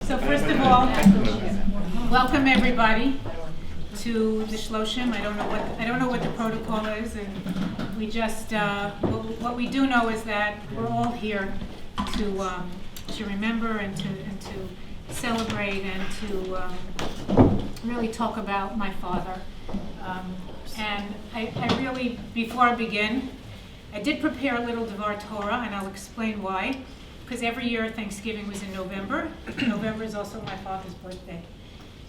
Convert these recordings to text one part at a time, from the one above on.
So first of all, welcome everybody to the Shloshim. I don't know what the protocol is, and we just what we do know is that we're all here to remember and to celebrate and to really talk about my father. And I really, before I begin, I did prepare a little Devar Torah, and I'll explain why. Because every year Thanksgiving was in November. November is also my father's birthday.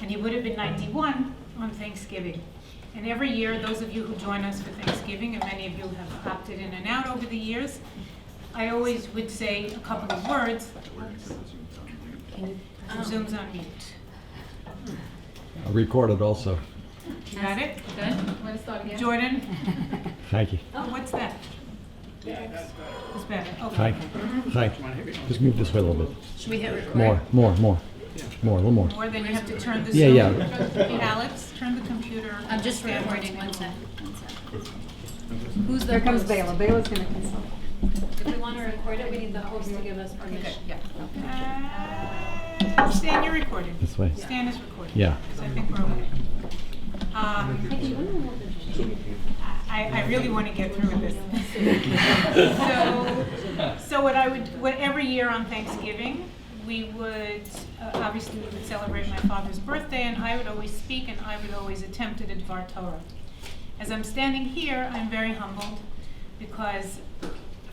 And he would have been 91 on Thanksgiving. And every year, those of you who join us for Thanksgiving, and many of you have opted in and out over the years, I always would say a couple of words. Zoom's on mute. I'll record it also. You got it? Good. Want to start again? Jordan? Thank you. Oh, what's that? It's better. Okay. Thank you. Just move this way a little bit. Should we hit record? More, a little more. More than you have to turn the Yeah, Zoom. yeah. Alex, turn the computer. I'm just recording. One sec. Who's the Here comes host? Bayla. Bayla's going to consult. If we want to record it, we need the host to give us permission. Stan, you're recording. This way. Stan is recording. Yeah. So I think we're okay. I really want to get through with this. So what every year on Thanksgiving, we would, obviously we would celebrate my father's birthday, and I would always speak, and I would always attempt to Dvar Torah. As I'm standing here, I'm very humbled, because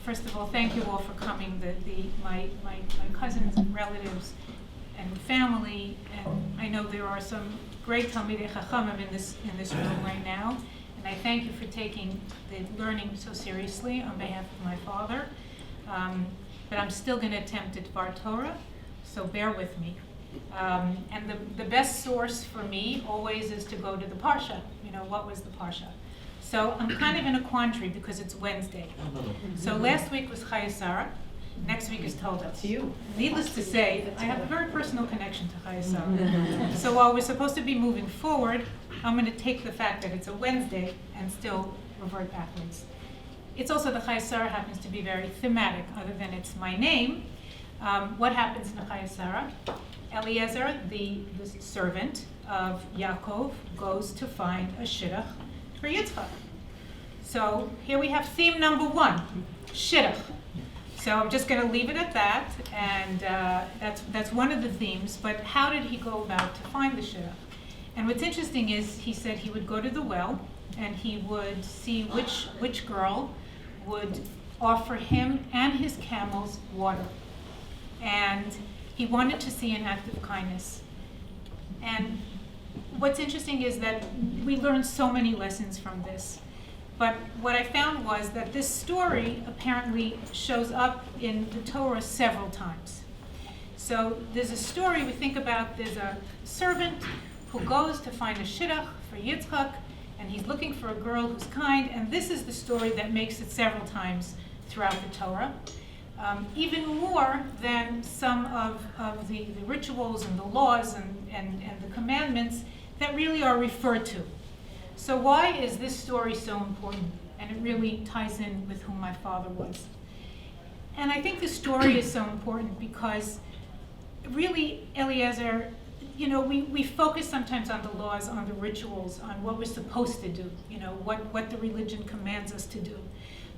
first of all, thank you all for coming, my cousins and relatives and family, and I know there are some great Talmidei Chachamim in this room right now, and I thank you for taking the learning so seriously on behalf of my father. But I'm still going to attempt at Dvar Torah, so bear with me. And the best source for me always is to go to the Parsha. You know, what was the Parsha? So I'm kind of in a quandary because it's Wednesday. So last week was Chayei Sarah. Next week is Toldos. To you. Needless to say, I have a very personal connection to Chayei Sarah. So while we're supposed to be moving forward, I'm going to take the fact that it's a Wednesday and still revert backwards. It's also the Chayei Sarah happens to be very thematic, other than it's my name. What happens in the Chayei Sarah? Eliezer, the servant of Yaakov, goes to find a shidduch for Yitzchak. So here we have theme number one, shidduch. So I'm just going to leave it at that, and that's one of the themes. But how did he go about to find the shidduch? And what's interesting is he said he would go to the well, and he would see which girl would offer him and his camels water. And he wanted to see an act of kindness. And what's interesting is that we learned so many lessons from this. But what I found was that this story apparently shows up in the Torah several times. So there's a story we think about, there's a servant who goes to find a shidduch for Yitzchak, and he's looking for a girl who's kind, and this is the story that makes it several times throughout the Torah. Even more than some of the rituals and the laws and the commandments that really are referred to. So why is this story so important? And it really ties in with who my father was. And I think the story is so important because really Eliezer, you know, we focus sometimes on the laws, on the rituals, on what we're supposed to do, you know, what the religion commands us to do.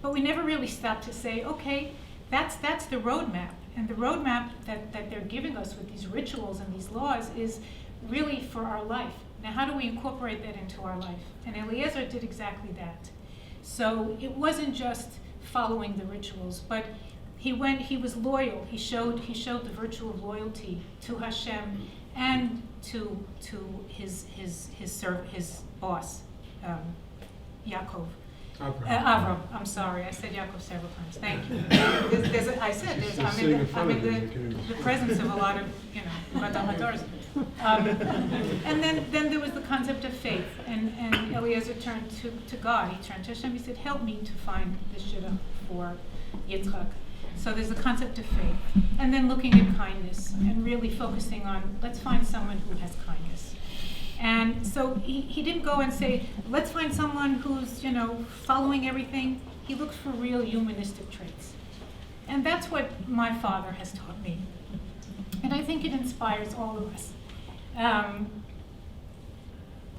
But we never really stop to say, okay, that's the roadmap. And the roadmap that they're giving us with these rituals and these laws is really for our life. Now, how do we incorporate that into our life? And Eliezer did exactly that. So it wasn't just following the rituals, but he was loyal. He showed the virtue of loyalty to Hashem and to his boss, Yaakov. Avram. I'm sorry, I said Yaakov several times. Thank you. I'm in the presence of a lot of, you know, Madamadoras. And then there was the concept of faith, and Eliezer turned to God. He turned to Hashem. He said, "Help me to find the shidduch for Yitzchak." So there's the concept of faith, and then looking at kindness and really focusing on let's find someone who has kindness. And so he didn't go and say, let's find someone who's, you know, following everything. He looked for real humanistic traits. And that's what my father has taught me. And I think it inspires all of us.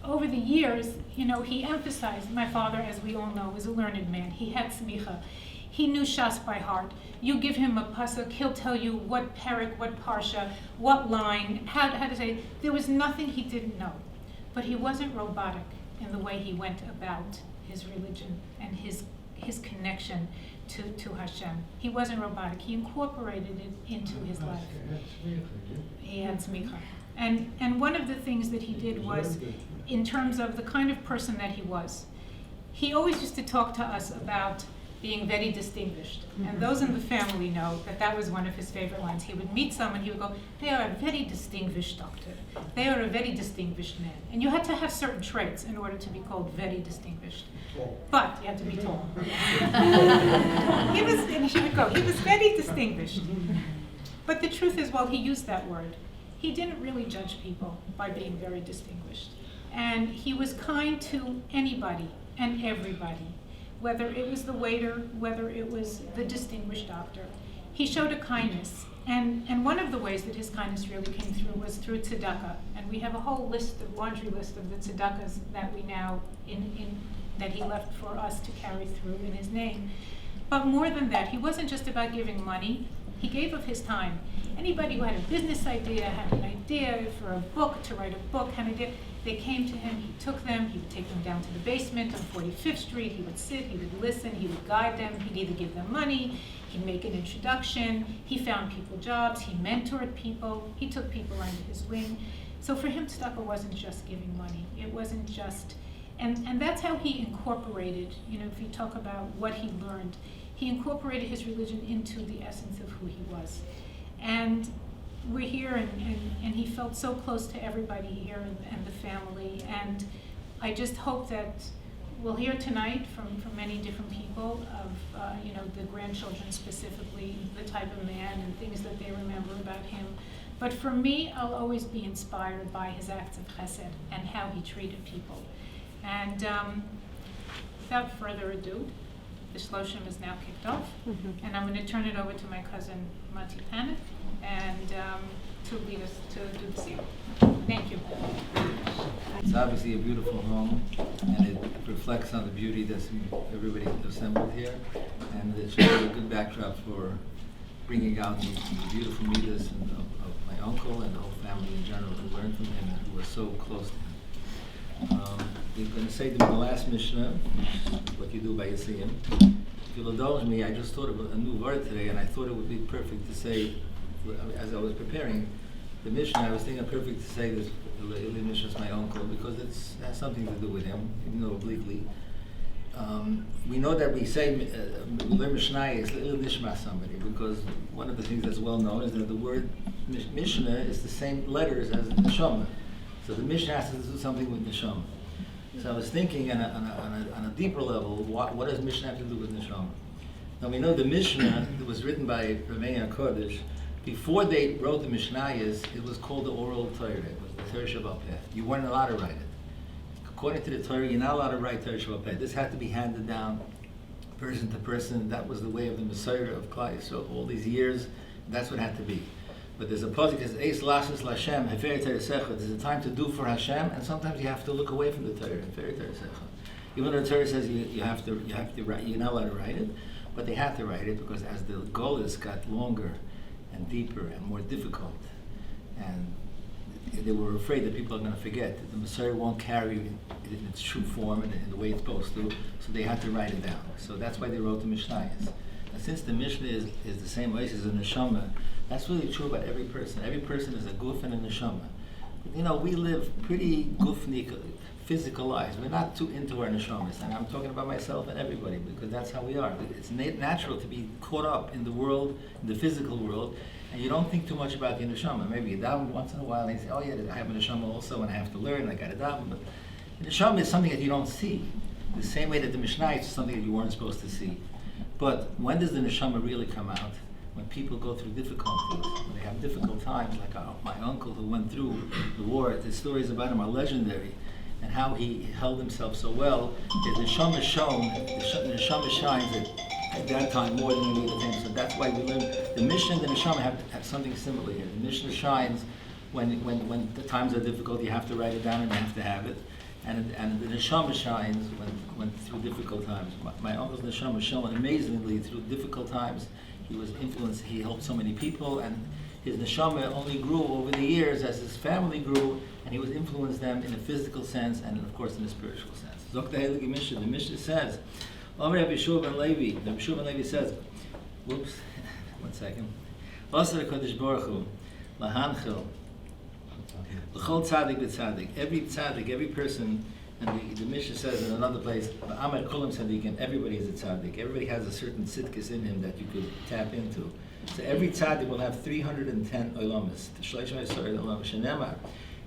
Over the years, he emphasized, my father, as we all know, was a learned man. He had smicha. He knew Shas by heart. You give him a pasuk, he'll tell you what perek, what parsha, what line, how to say it. There was nothing he didn't know. But he wasn't robotic in the way he went about his religion and his connection to Hashem. He wasn't robotic. He incorporated it into his life. He had smicha. And one of the things that he did was, in terms of the kind of person that he always used to talk to us about being very distinguished. And those in the family know that was one of his favorite lines. He would meet someone, he would go, they are a very distinguished doctor. They are a very distinguished man. And you had to have certain traits in order to be called very distinguished. But you had to be tall. He was very distinguished. But the truth is, while he used that word, he didn't really judge people by being very distinguished. And he was kind to anybody and everybody, whether it was the waiter, whether it was the distinguished doctor. He showed a kindness. And one of the ways that his kindness really came through was through tzedakah. And we have a whole laundry list of the tzedakahs that we now, that he left for us to carry through in his name. But more than that, he wasn't just about giving money. He gave of his time. Anybody who had a business idea, had an idea for a book, to write a book, had an idea, they came to him, he took them, he would take them down to the basement on 45th Street, he would sit, he would listen, he would guide them, he'd either give them money, he'd make an introduction, he found people jobs, he mentored people, he took people under his wing. So for him, tzedakah wasn't just giving money, it wasn't just, and that's how he incorporated, if you talk about what he learned, he incorporated his religion into the essence of who he was. And we're here, and he felt so close to everybody here and the family. And I just hope that we'll hear tonight from many different people of, the grandchildren specifically, the type of man and things that they remember about him. But for me, I'll always be inspired by his acts of chesed and how he treated people. And without further ado, the Shloshim is now kicked off, and I'm going to turn it over to my cousin Mati Panik and to lead us to do the seal. Thank you. It's obviously a beautiful home, and it reflects on the beauty that's everybody assembled here, and it's really a good backdrop for bringing out the beautiful midas of my uncle and the whole family in general who learned from him and who were so close to him. We're going to say the last Mishnah, what you do by Yisayim. If you'll indulge me, I just thought of a new word today, and I thought it would be perfect to say, as I was preparing the Mishnah, I was thinking perfect to say this, the Mishnah is my uncle, because it has something to do with him, even though obliquely. We know that we say, we learn Mishnah is Il Nishma somebody, because one of the things that's well known is that the word Mishnah is the same letters as Neshama. So the Mishnah has to do something with Neshama. So I was thinking on a deeper level, what does Mishnah have to do with Neshama? Now we know the Mishnah that was written by Rameya Kodesh. Before they wrote the Mishnayos, it was called the oral Torah. It was the Torah Shabbat Peh. You weren't allowed to write it. According to the Torah, you're not allowed to write Torah Shabbat Peh. This had to be handed down person to person. That was the way of the Messiah of Klal Yisrael all these years. That's what had to be. But there's a pasuk that says, Eis lashes Lashem, Hefer Teresecha. There's a time to do for Hashem, and sometimes you have to look away from the Torah, Hefer Teresecha. Even though the Torah says you have to write, you're not allowed to write it, but they had to write it because as the golas got longer and deeper and more difficult, and they were afraid that people are going to forget, that the Messiah won't carry it in its true form and in the way it's supposed to, so they had to write it down. So that's why they wrote the Mishnayos. And since the Mishnah is the same way as a neshama, that's really true about every person. Every person is a guf and a neshama. But, we live pretty gufnik, physical lives. We're not too into our neshamas, and I'm talking about myself and everybody because that's how we are. It's natural to be caught up in the world, in the physical world, and you don't think too much about your neshama. Maybe you daven once in a while, and you say, "Oh yeah, I have a neshama also, and I have to learn. I got to daven." But the neshama is something that you don't see. The same way that the Mishnah is something that you weren't supposed to see. But when does the neshama really come out? When people go through difficulties, when they have difficult times, like my uncle who went through the war. The stories about him are legendary, and how he held himself so well. The neshama shone. The neshama shines that at that time more than we need today. So that's why we learn the Mishnah and the Neshama have something similar here. The Mishnah shines when the times are difficult. You have to write it down and you have to have it. And the Neshama shines when through difficult times. My uncle's Neshama shone amazingly through difficult times. He was influenced. He helped so many people, and his Neshama only grew over the years as his family grew, and he was influenced them in a physical sense and of course in a spiritual sense. Zok the Heilige Mishnah. The Mishnah says, Omer Rabbi Shua ben Levi. Rabbi Shua ben Levi says, whoops, 1 second. Basar HaKadosh Baruch Hu, lahanchil, l'chol tzaddik v'tzaddik. Every tzaddik, every person, and the Mishnah says in another place, Amar kulam tzaddikim, everybody is a tzaddik. Everybody has a certain tzidkis in him that you could tap into. So every tzaddik will have 310 olamas. The Shloshim Yisrael olam shenemar.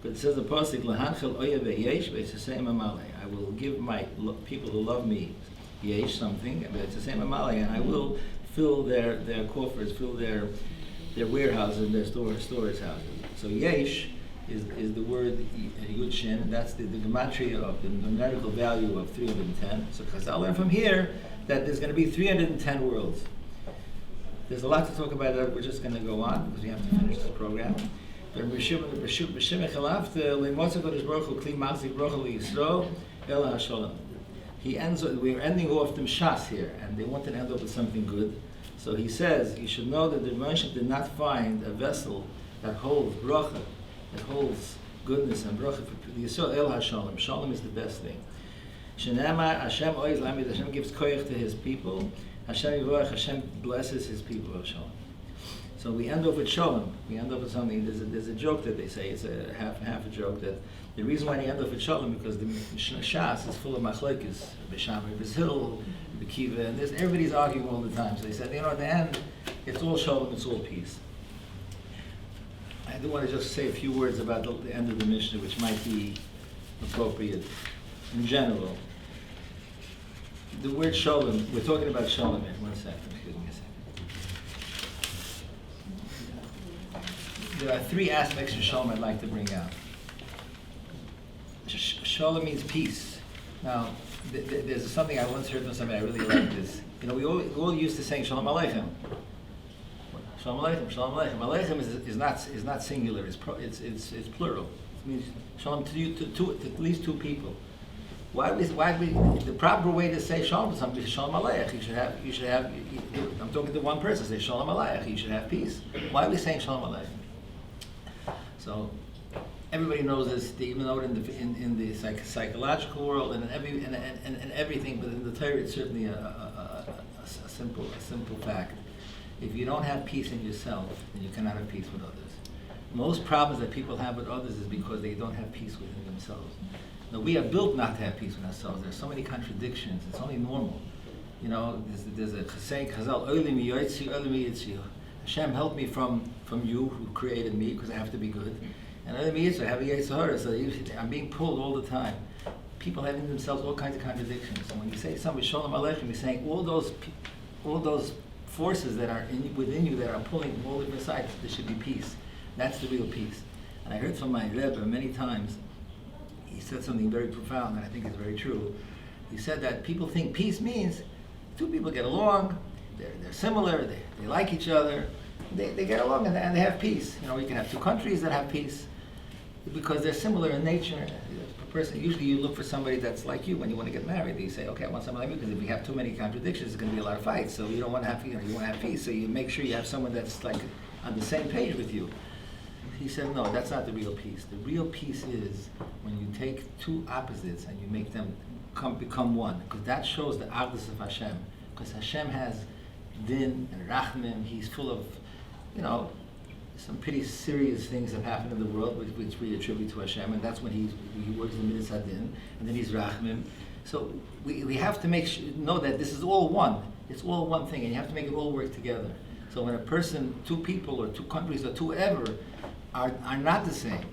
But it says the pasuk, lahanchil oya ve'yesh ve'tzasei mamale. I will give my people who love me yesh something, but it's the same amale, and I will fill their coffers, fill their warehouses, their storage houses. So yesh is the word yud shin, and that's the gematria of the numerical value of 310. So Chazal learn from here that there's going to be 310 worlds. There's a lot to talk about that. We're just going to go on because we have to finish this program. But we're ending off the Mshas here, and they want to end up with something good. So he says, you should know that the Moshe did not find a vessel that holds bracha, that holds goodness and bracha for the Yisrael El HaShalom. Shalom is the best thing. Shenema Hashem oiz lamid, Hashem gives koyach to his people. Hashem yivorach, Hashem blesses his people of Shalom. So we end off with Shalom. We end up with something. There's a joke that they say. It's a half a joke that the reason why they end up with Shalom because the Shas is full of machlokes, B'Shamar, B'Zil, B'Kiva, and everybody's arguing all the time. So they said, at the end, it's all Shalom, it's all peace. I do want to just say a few words about the end of the Mishnah, which might be appropriate in general. The word Shalom, we're talking about Shalom here. 1 second, excuse me a second. There are 3 aspects of Shalom I'd like to bring out. Shalom means peace. Now, there's something I once heard from somebody, I really like this. We all used to saying Shalom Aleichem. Shalom Aleichem, Shalom Aleichem. Aleichem is not singular, it's plural. It means Shalom to at least 2 people. Why the proper way to say Shalom to somebody is Shalom Aleich. You should have, I'm talking to one person, say Shalom Aleich, you should have peace. Why are we saying Shalom Aleich? So, everybody knows this. They even know it in the psychological world and in everything. But in the Torah, it's certainly a simple fact. If you don't have peace in yourself, then you cannot have peace with others. Most problems that people have with others is because they don't have peace within themselves. Now we are built not to have peace with ourselves. There are so many contradictions. It's only normal. There's a saying, Chazal, "Oili mi yoitzi, oili mi yitzi." Hashem, help me from you who created me because I have to be good. And I have a Yetzer Hara, so I'm being pulled all the time. People have in themselves all kinds of contradictions. So when you say somebody Shalom Aleichem, you're saying all those forces that are within you that are pulling from all different sides, there should be peace. That's the real peace. And I heard from my Rebbe many times, he said something very profound and I think it's very true. He said that people think peace means 2 people get along, they're similar, they like each other, they get along and they have peace. You can have 2 countries that have peace because they're similar in nature. Usually you look for somebody that's like you when you want to get married. You say, okay, I want somebody like you because if we have too many contradictions, there's going to be a lot of fights. So you don't want to have, you want to have peace. So you make sure you have someone that's like on the same page with you. He said, no, that's not the real peace. The real peace is when you take 2 opposites and you make them become one, because that shows the Agdus of Hashem. Because Hashem has Din and Rachmim. He's full of, some pretty serious things have happened in the world which we attribute to Hashem, and that's when he works the Midas Hadin, and then he's Rachmim. So we have to know that this is all one. It's all one thing, and you have to make it all work together. So when a person, 2 people or 2 countries or 2 ever are not the same,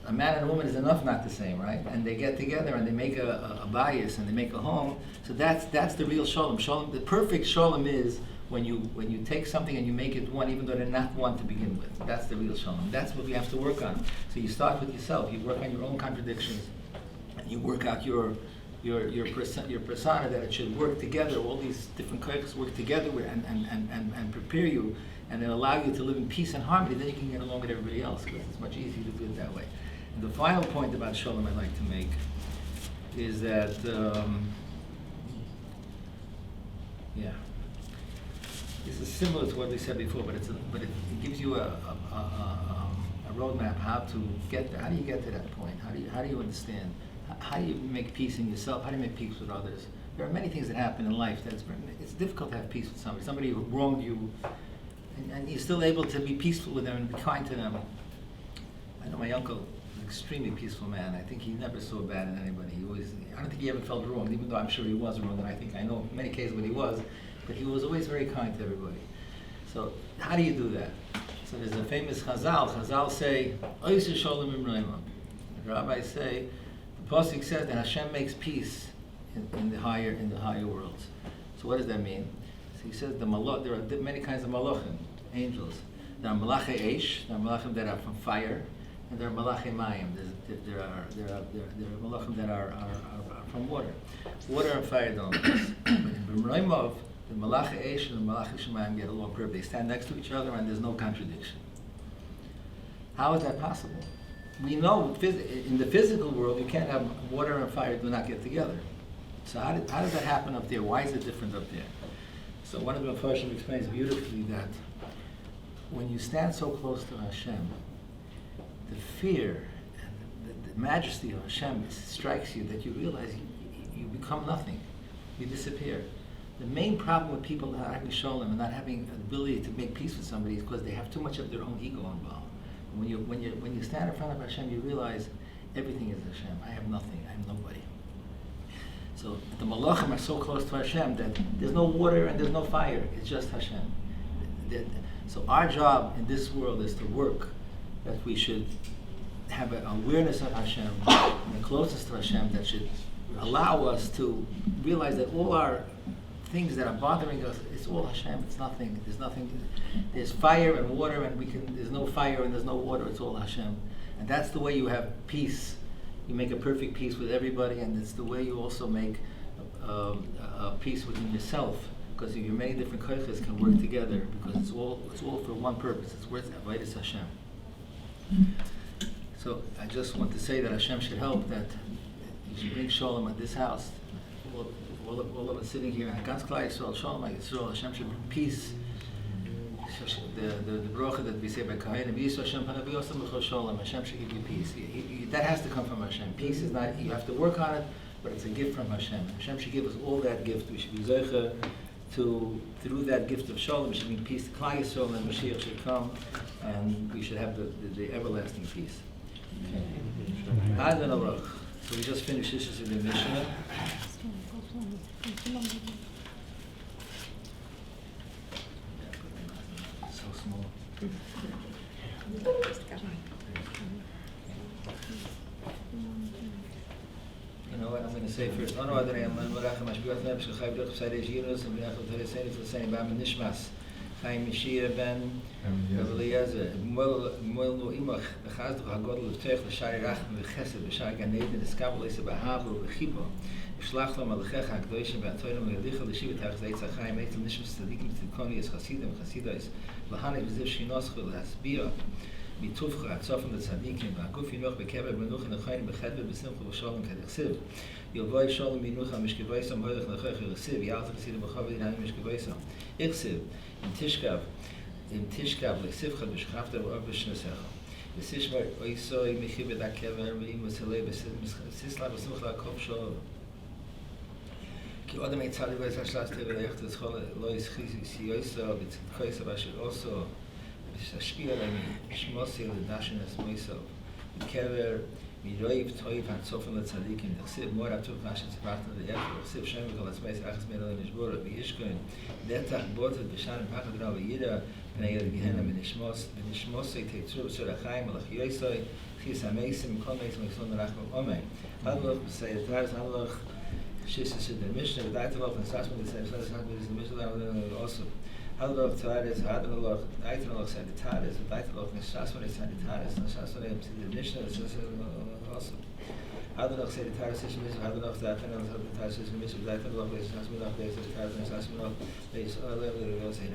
a man and a woman is enough not the same, right? And they get together and they make a bias and they make a home. So that's the real shalom. Shalom, the perfect shalom is when you take something and you make it one, even though they're not one to begin with. That's the real shalom. That's what we have to work on. So you start with yourself. You work on your own contradictions, and you work out your your persona, that it should work together, all these different characters work together and prepare you, and then allow you to live in peace and harmony, then you can get along with everybody else, because it's much easier to do it that way. And the final point about Shalom I'd like to make is that, this is similar to what we said before, but it gives you a roadmap how to get there. How do you get to that point? How do you understand? How do you make peace in yourself? How do you make peace with others? There are many things that happen in life that it's difficult to have peace with somebody who wronged you, and you're still able to be peaceful with them and be kind to them. I know my uncle, an extremely peaceful man. I think he never saw bad in anybody. I don't think he ever felt wrong, even though I'm sure he was wrong, and I know in many cases when he was, but he was always very kind to everybody. So how do you do that? So there's a famous Chazal. Chazal say, Oiseh Sholem Imreima. The rabbis say, the Pasuk says that Hashem makes peace in the higher worlds. So what does that mean? So he says there are many kinds of malachim, angels. There are malachei eish, there are malachim that are from fire, and there are malachei mayim. There are malachim that are from water. Water and fire don't mix. But in B'Mraimov, the malachei eish and the malachei shemayim get along perfectly. They stand next to each other, and there's no contradiction. How is that possible? We know in the physical world you can't have water and fire do not get together. So how does that happen up there? Why is it different up there? So one of the Shloshim explains beautifully that when you stand so close to Hashem, the fear and the majesty of Hashem strikes you that you realize you become nothing. You disappear. The main problem with people not having shalom and not having the ability to make peace with somebody is because they have too much of their own ego involved. When you stand in front of Hashem, you realize everything is Hashem. I have nothing. I am nobody. So the malachim are so close to Hashem that there's no water and there's no fire. It's just Hashem. So our job in this world is to work that we should have an awareness of Hashem and the closeness to Hashem that should allow us to realize that all our things that are bothering us, it's all Hashem. It's nothing. There's nothing. There's fire and water, and there's no fire and there's no water. It's all Hashem, and that's the way you have peace. You make a perfect peace with everybody, and it's the way you also make a peace within yourself. Because your many different koiches can work together, because it's all for one purpose. It's worth avodas Hashem. So I just want to say that Hashem should help that you should bring shalom at this house. All of us sitting here, and ganz klar Yisrael, Shalom Yisrael, Hashem should bring peace. The bracha that we say by Kohanim, Yisrael Hashem Panav Yosem L'chol Shalom, Hashem should give you peace. That has to come from Hashem. Peace is not, you have to work on it, but it's a gift from Hashem. Hashem should give us all that gift. We should be zeicha through that gift of Shalom, should bring peace to Klal Yisrael, and Mashiach should come, and we should have the everlasting peace. Adon Aruch. So we just finished this in the Mishnah. So small. You know what I'm going to say first? Ono Adonai Amen Barachem Ashbiot Nefesh L'Chai B'Doch B'Sadei Yirus and B'Yachol Terei Seini F'Lasei B'Am Nishmas Chaim Mishia Ben Eliezer Moel Lo Imach B'Chazduch HaGodol L'Tech L'Shari Rachim V'Chesed B'Shari Gan Eden Eskabel Eisa B'Havu V'Chibo Shlach lo malachecha ha'kadoshim v'atoyim v'yadicha l'shiv et ha'chzeit zachayim eitel nishmas tzadikim tzidkoni es chasidim chasidois v'hanei v'ziv shinoschu l'hasbia mituvcha atzofen l'tzadikim v'aguf yinuch b'kever b'nuch nechayim b'chedve b'simcha v'sholem k'dechsiv yovoi sholem yinuch ha'mishkevoisam hoylech nechayich l'chsiv yalta chasidim v'chavit ha'im mishkevoisam ichsiv im tishkav l'sivcha b'shchavta v'ov b'shnesecha v'sishmar oisoi michi b'da kever v'im v'silei v'sisla v'simcha l'kov sholem כי עוד המיצד יבוא יצא שלסת וללכת לזכור לא ישחי יויסו וצדקויסו ואשר עושו ושתשפיע עליהם שמוסי לדשן עצמויסו בקבר מרויב טויב הצופן לצדיקים תחסיב מור הטוב מה שצפחת ליחד וחסיב שם וכל עצמייס אחס מינו לנשבור וישכון דתח בוטת בשן פחד רב וידע בני ילד גהנה ונשמוסי תיצרו בסור החיים ולך יויסוי חיס המייסים וכל מייסים וקסון מרחם אומי הדלוך בסייתרס הדלוך Shishis in the Mishnah, the Daitalov and Sasman, the same says, the Mishnah also. Hadalov Taris, Hadalov, Daitalov said the Taris, the Daitalov and Sasman said the Taris, and Sasman to the Mishnah says also. Hadden nog zei de thuisstation is, hadden nog dat en dan hadden de thuisstation is, blijft er nog deze, als we nog deze thuisstation, als we nog deze, was heen,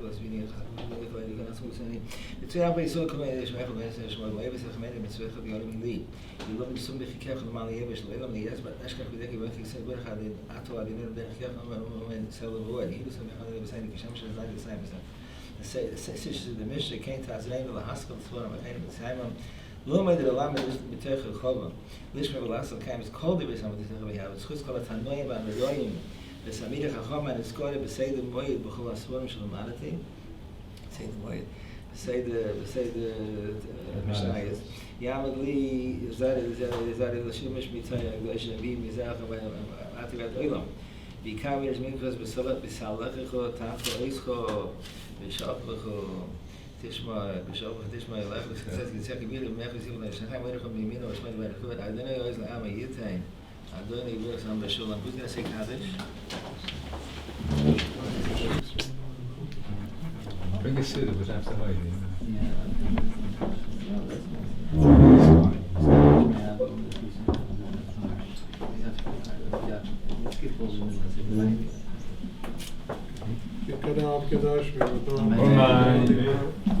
was wie niet, ik kan het goed zijn. De twee jaar bij zo'n gemeente is maar mensen, is maar even zijn gemeente met zoveel die allemaal niet. Die lopen zo'n beetje kerk van de mannen hier, is wel niet, maar als ik denk ik ik zei, we gaan in Atwa die net de kerk van mijn hetzelfde woord. Hier dus we zijn die geschamse zijn die zijn zijn. Ze de missie kent als een van de haskell voor maar een zijn לא מדי ללמד בתוך רחובה. ליש מבלס על קיימס כל דיבר שם בתוך רחובה. וזכוס כל התנועים והמדועים וסמיד החכם הנזכור בסייד מועד בכל הספורים של המעלתי. סייד מועד. בסייד משנייס. יעמד לי זרי לשימש מצוי הגדוש נביא מזרח ועתיבת אילם. בעיקר יש מינקוס בסלחכו, תחו איסכו, בשופכו, תשמע, תשמע אלך וסקצת יצא כביר ומח וסיבו לשנתיים ואירחו מימינו ושמד ואירחו אדוני יועז לעם היתיים אדוני יברך שם בשולם בוטי עשי קדש Bring a suit, we have to hide Kadab Kadash, Amen.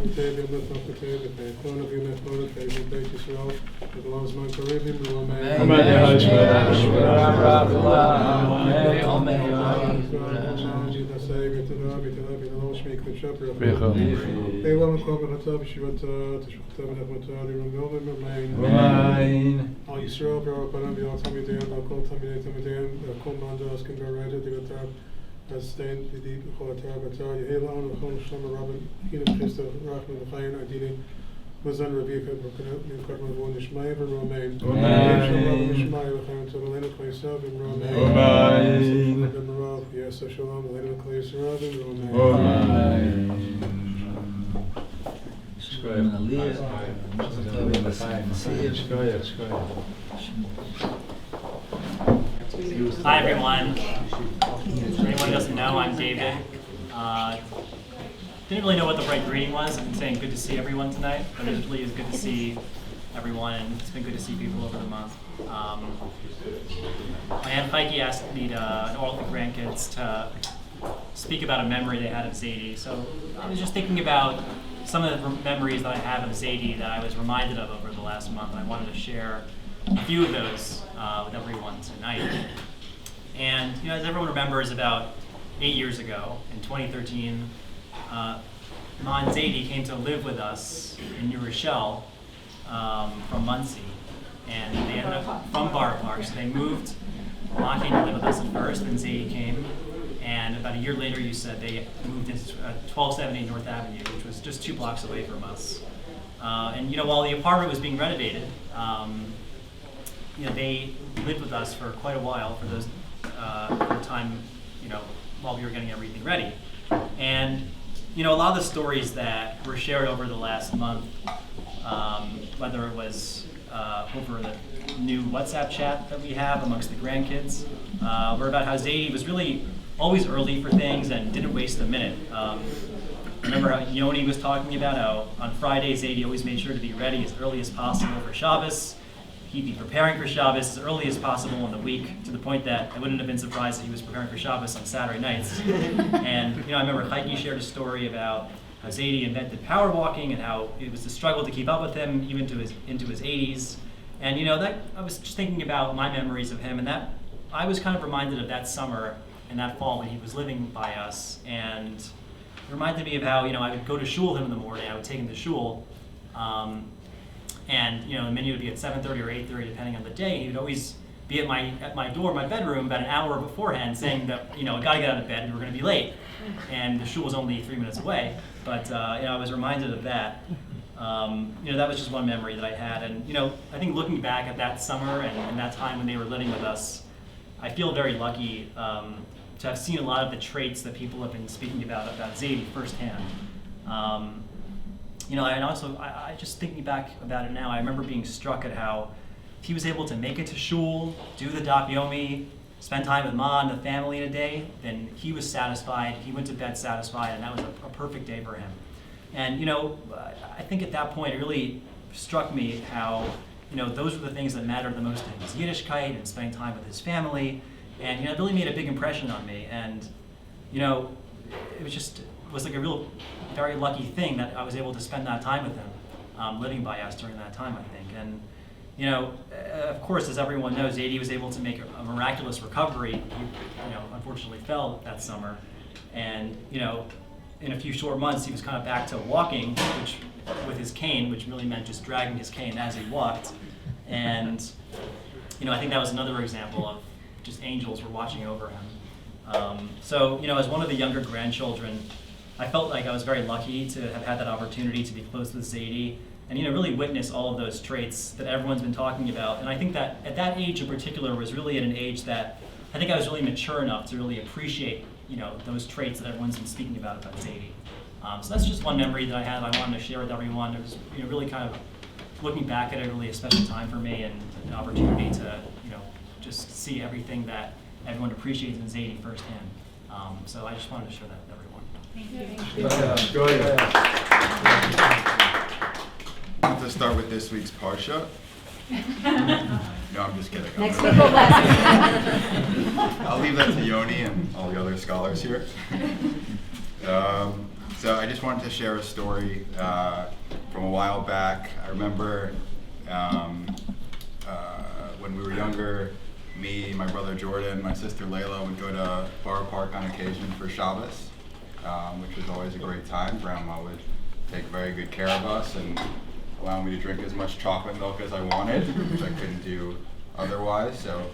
Kutayim Lefon Kutayim, Kutayim Lefon Kutayim, Kutayim Yisrael, with the Lord's Mount Caribbean, Amen. All Yisrael, Baruch Baram, B'yal Tamidin, Kol Tamidin, Tamidin, Kol Mandas, Can Be Read, Digatab, Stain, Bidi, B'cholatar, Batar, Yehilan, B'chol Shlama, Rabban, Kinam Christa, Rachman, B'chayin, Adini, Mazan, Ravika, B'cholatar, B'cholatar, Nishmai, B'romain, Shalom, Nishmai, B'chayin, Tabelena, Klayisav, B'romain, B'marav, Yesa, Shalom, B'lena, Klayisav, B'romain. Hi everyone. Anyone who doesn't know, I'm David. Didn't really know what the right greeting was. I've been saying good to see everyone tonight, but it really is good to see everyone, and it's been good to see people over the month. My Aunt Heike asked me to, and all the grandkids, to speak about a memory they had of Zadie. So I was just thinking about some of the memories that I have of Zadie that I was reminded of over the last month. I wanted to share a few of those with everyone tonight. And as everyone remembers, about 8 years ago, in 2013, Ma and Zadie came to live with us in New Rochelle from Muncie. And they ended up from Borough Park, so they moved. Ma came to live with us at first, then Zadie came. And about a year later, you said they moved into 1270 North Avenue, which was just 2 blocks away from us. And while the apartment was being renovated, they lived with us for quite a while for those for the time, while we were getting everything ready. And a lot of the stories that were shared over the last month, whether it was over the new WhatsApp chat that we have amongst the grandkids, were about how Zadie was really always early for things and didn't waste a minute. Remember how Yoni was talking about how on Fridays Zadie always made sure to be ready as early as possible for Shabbos. He'd be preparing for Shabbos as early as possible in the week, to the point that I wouldn't have been surprised that he was preparing for Shabbos on Saturday nights. And I remember Heike shared a story about how Zadie invented power walking and how it was a struggle to keep up with him even into his 80s. And that I was just thinking about my memories of him, and that I was kind of reminded of that summer and that fall when he was living by us. And it reminded me of how I would go to shul with him in the morning. I would take him to shul. And the menu would be at 7:30 or 8:30 depending on the day. He would always be at my door, my bedroom, about an hour beforehand, saying that I got to get out of bed, we're going to be late. And the shul was only 3 minutes away, but I was reminded of that. That was just one memory that I had, and I think looking back at that summer and that time when they were living with us, I feel very lucky to have seen a lot of the traits that people have been speaking about Zadie firsthand. And also, I just thinking back about it now, I remember being struck at how he was able to make it to shul, do the daf yomi, spend time with Ma and the family in a day, then he was satisfied, he went to bed satisfied, and that was a perfect day for him. And I think at that point it really struck me how those were the things that mattered the most to him, his Yiddishkeit and spending time with his family. And, it really made a big impression on me. And, it was like a real, very lucky thing that I was able to spend that time with him, living by us during that time, I think. And, of course, as everyone knows, Zadie was able to make a miraculous recovery. He, unfortunately fell that summer. And, in a few short months, he was kind of back to walking, with his cane, which really meant just dragging his cane as he walked. And, I think that was another example of just angels were watching over him. So, as one of the younger grandchildren, I felt like I was very lucky to have had that opportunity to be close with Zadie and, really witness all of those traits that everyone's been talking about. And I think that at that age in particular was really at an age that I think I was really mature enough to really appreciate, those traits that everyone's been speaking about Zadie. So that's just one memory that I had I wanted to share with everyone. It was, really kind of looking back at it, really a special time for me and an opportunity to, just see everything that everyone appreciates in Zadie firsthand. So I just wanted to share that with everyone. Thank you. Go ahead. I want to start with this week's Parsha. No, I'm just kidding. Next week will last. I'll leave that to Yoni and all the other scholars here. So I just wanted to share a story from a while back. I remember when we were younger, me, my brother Jordan, my sister Layla would go to Borough Park on occasion for Shabbos, which was always a great time. Grandma would take very good care of us and allow me to drink as much chocolate milk as I wanted, which I couldn't do otherwise. So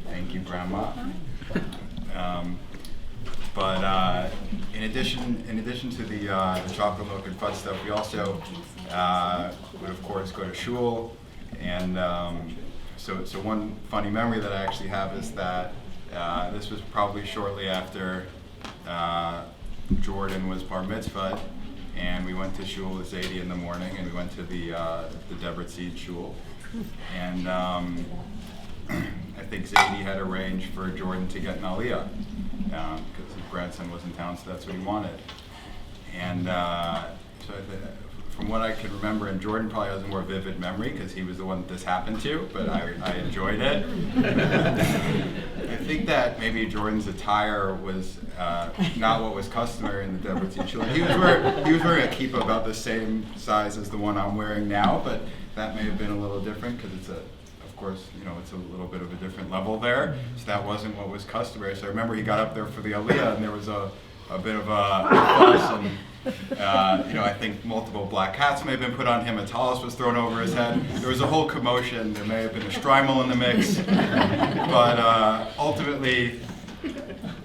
thank you, Grandma. But in addition to the chocolate milk and fudge stuff, we also would of course go to shul. And so one funny memory that I actually have is that this was probably shortly after Jordan was bar mitzvah, and we went to shul with Zadie in the morning, and we went to the Deborah Seed shul, and I think Zadie had arranged for Jordan to get an aliyah because his grandson was in town, so that's what he wanted. And so from what I can remember, and Jordan probably has a more vivid memory because he was the one that this happened to, but I enjoyed it. I think that maybe Jordan's attire was not what was customary in the Deborah Seed shul. He was wearing a kippah about the same size as the one I'm wearing now, but that may have been a little different because it's of course, it's a little bit of a different level there. So that wasn't what was customary. So I remember he got up there for the aliyah, and there was a bit of a fuss, and I think multiple black hats may have been put on him. A tallis was thrown over his head. There was a whole commotion. There may have been a shtreimel in the mix, but ultimately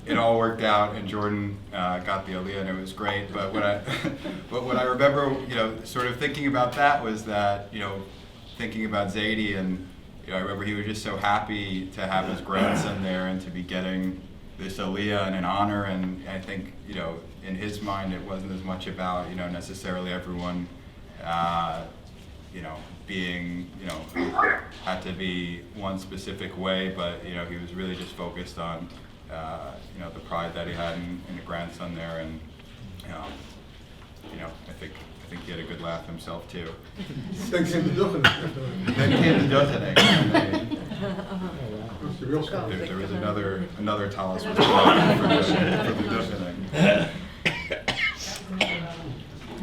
it all worked out, and Jordan got the aliyah, and it was great. But what I remember, sort of thinking about that was that, thinking about Zadie, and I remember he was just so happy to have his grandson there and to be getting this aliyah and an honor. And I think, in his mind, it wasn't as much about, necessarily everyone, being, had to be one specific way, but, he was really just focused on, the pride that he had in the grandson there. And, I think he had a good laugh himself too. Then came the duchen. Then came the duchening. That's the real stuff. There was another tallis was provided for the duchening.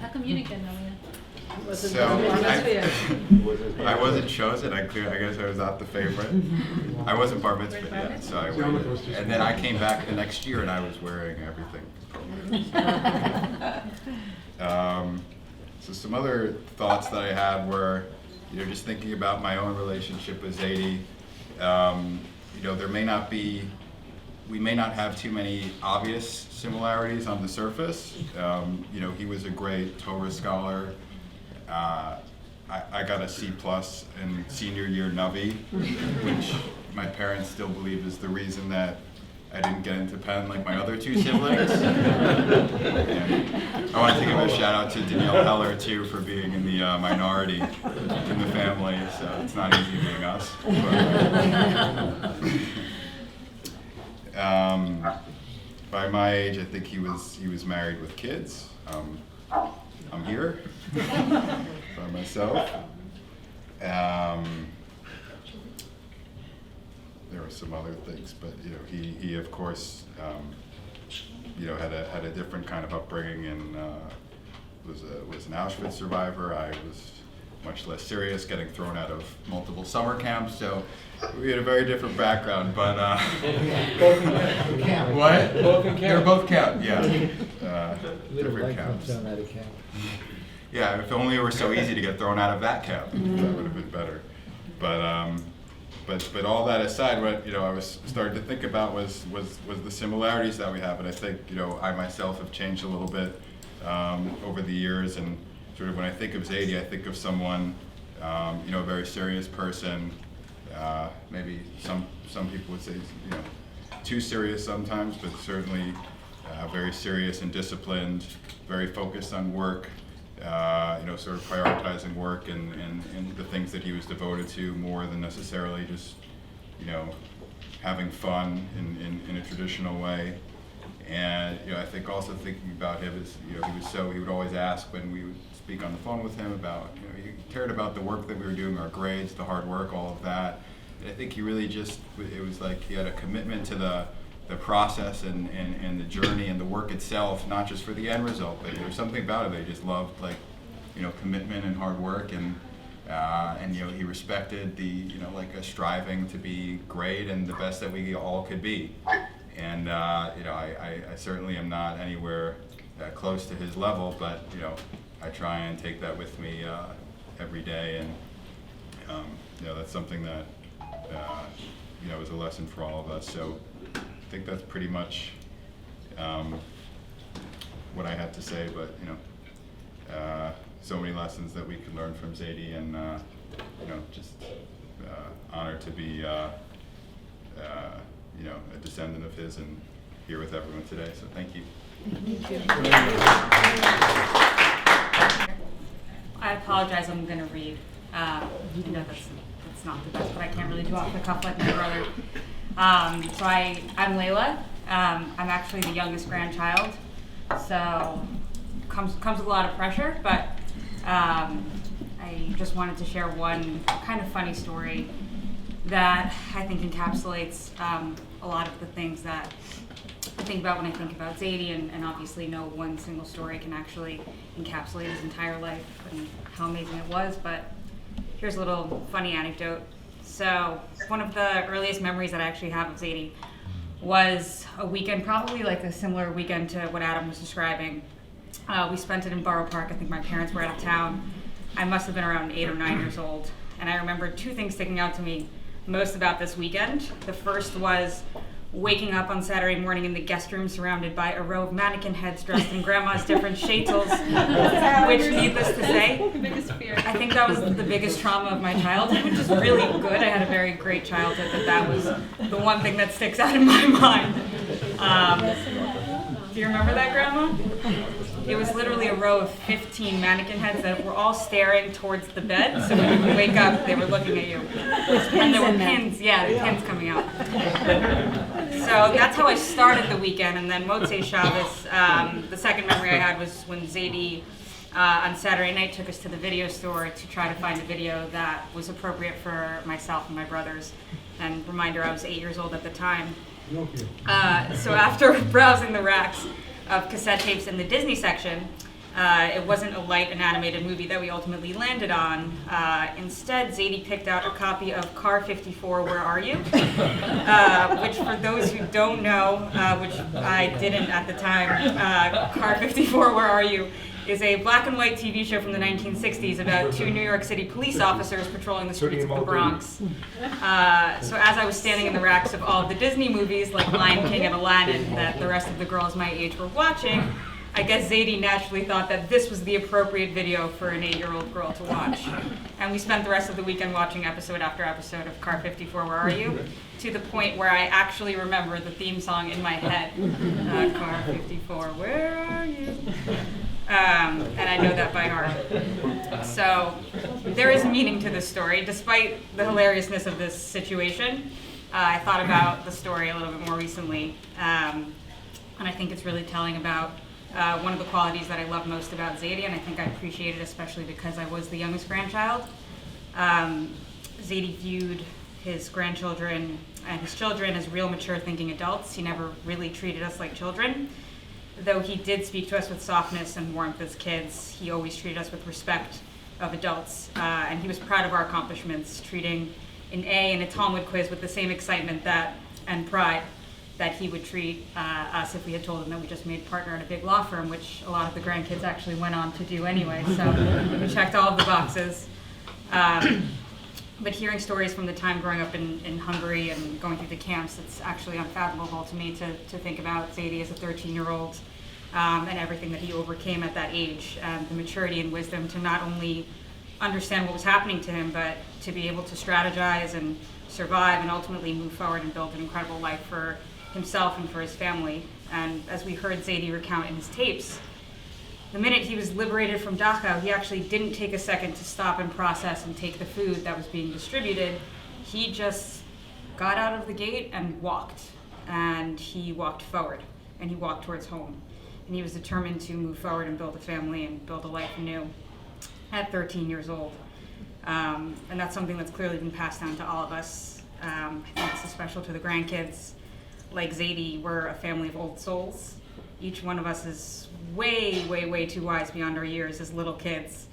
How come you didn't get an aliyah? So I wasn't chosen. I guess I was not the favorite. I wasn't bar mitzvah yet, so I waited. And then I came back the next year, and I was wearing everything. So some other thoughts that I had were, just thinking about my own relationship with Zadie. We may not have too many obvious similarities on the surface. He was a great Torah scholar. I got a C+ in senior year Navi, which my parents still believe is the reason that I didn't get into Penn like my other two siblings. And I want to give a shout out to Danielle Heller too for being in the minority in the family, so it's not easy being us. By my age, I think he was married with kids. I'm here by myself. there were some other things, but he of course had a different kind of upbringing and was an Auschwitz survivor. I was much less serious, getting thrown out of multiple summer camps, so we had a very different background, but Both in camp. what? Both in camp. They were both camp, yeah. Little Different like camps. thrown out of camp. Yeah, if only it were so easy to get thrown out of that camp, that would have been better. But all that aside, what I was starting to think about was the similarities that we have, and I think I myself have changed a little bit over the years, and sort of when I think of Zadie, I think of someone a very serious person. Maybe some people would say too serious sometimes, but certainly very serious and disciplined, very focused on work. Sort of prioritizing work and the things that he was devoted to more than necessarily just, having fun in a traditional way. And, I think also thinking about him is, he would always ask when we would speak on the phone with him about, he cared about the work that we were doing, our grades, the hard work, all of that. And I think he really it was like he had a commitment to the process and the journey and the work itself, not just for the end result, but there was something about it that he just loved, like, commitment and hard work, and he respected the, like a striving to be great and the best that we all could be. And, I certainly am not anywhere close to his level, but, I try and take that with me every day, and, that's something that, is a lesson for all of us. So I think that's pretty much what I had to say, but, so many lessons that we could learn from Zadie, and, just honored to be, a descendant of his and here with everyone today, so thank you. I apologize, I'm gonna read. I know that's not the best, but I can't really do off the cuff like my brother. So I'm Layla. I'm actually the youngest grandchild, so comes with a lot of pressure, but I just wanted to share one kind of funny story that I think encapsulates a lot of the things that I think about when I think about Zadie, and obviously no one single story can actually encapsulate his entire life and how amazing it was, but here's a little funny anecdote. So one of the earliest memories that I actually have of Zadie was a weekend, probably like a similar weekend to what Adam was describing. We spent it in Borough Park. I think my parents were out of town. I must have been around 8 or 9 years old. And I remember two things sticking out to me most about this weekend. The first was waking up on Saturday morning in the guest room surrounded by a row of mannequin heads dressed in grandma's different shades, which, needless to say, Biggest fear. I think that was the biggest trauma of my childhood, which is really good. I had a very great childhood, but that was the one thing that sticks out in my mind. Do you remember that, Grandma? It was literally a row of 15 mannequin heads that were all staring towards the bed, so when you would wake up, they were looking at you. And there were pins, pins coming out. So that's how I started the weekend, and then Motzei Shabbos, the second memory I had was when Zadie on Saturday night took us to the video store to try to find a video that was appropriate for myself and my brothers. And reminder, I was 8 years old at the time. So after browsing the racks of cassette tapes in the Disney section, it wasn't a light and animated movie that we ultimately landed on. Instead, Zadie picked out a copy of Car 54, Where Are You? Which, for those who don't know, which I didn't at the time, Car 54, Where Are You? Is a black and white TV show from the 1960s about two New York City police officers patrolling the streets of the Bronx. So as I was standing in the racks of all of the Disney movies, like Lion King and Aladdin, that the rest of the girls my age were watching, I guess Zadie naturally thought that this was the appropriate video for an 8-year-old girl to watch. And we spent the rest of the weekend watching episode after episode of Car 54, Where Are You? To the point where I actually remember the theme song in my head. Car 54, Where Are You? And I know that by heart. So there is meaning to this story. Despite the hilariousness of this situation, I thought about the story a little bit more recently. And I think it's really telling about one of the qualities that I love most about Zadie, and I think I appreciate it especially because I was the youngest grandchild. Zadie viewed his grandchildren and his children as real mature thinking adults. He never really treated us like children. Though he did speak to us with softness and warmth as kids, he always treated us with respect of adults. And he was proud of our accomplishments, treating an A in a Talmud quiz with the same excitement and pride that he would treat us if we had told him that we just made partner in a big law firm, which a lot of the grandkids actually went on to do anyway. So we checked all of the boxes. But hearing stories from the time growing up in Hungary and going through the camps, it's actually unfathomable to me to think about Zadie as a 13-year-old and everything that he overcame at that age, the maturity and wisdom to not only understand what was happening to him, but to be able to strategize and survive and ultimately move forward and build an incredible life for himself and for his family. And as we heard Zadie recount in his tapes, the minute he was liberated from Dachau, he actually didn't take a second to stop and process and take the food that was being distributed. He just got out of the gate and walked. And he walked forward, and he walked towards home. And he was determined to move forward and build a family and build a life anew at 13 years old. And that's something that's clearly been passed down to all of us. I think it's special to the grandkids. Like Zadie, we're a family of old souls. Each one of us is way, way, way too wise beyond our years as little kids,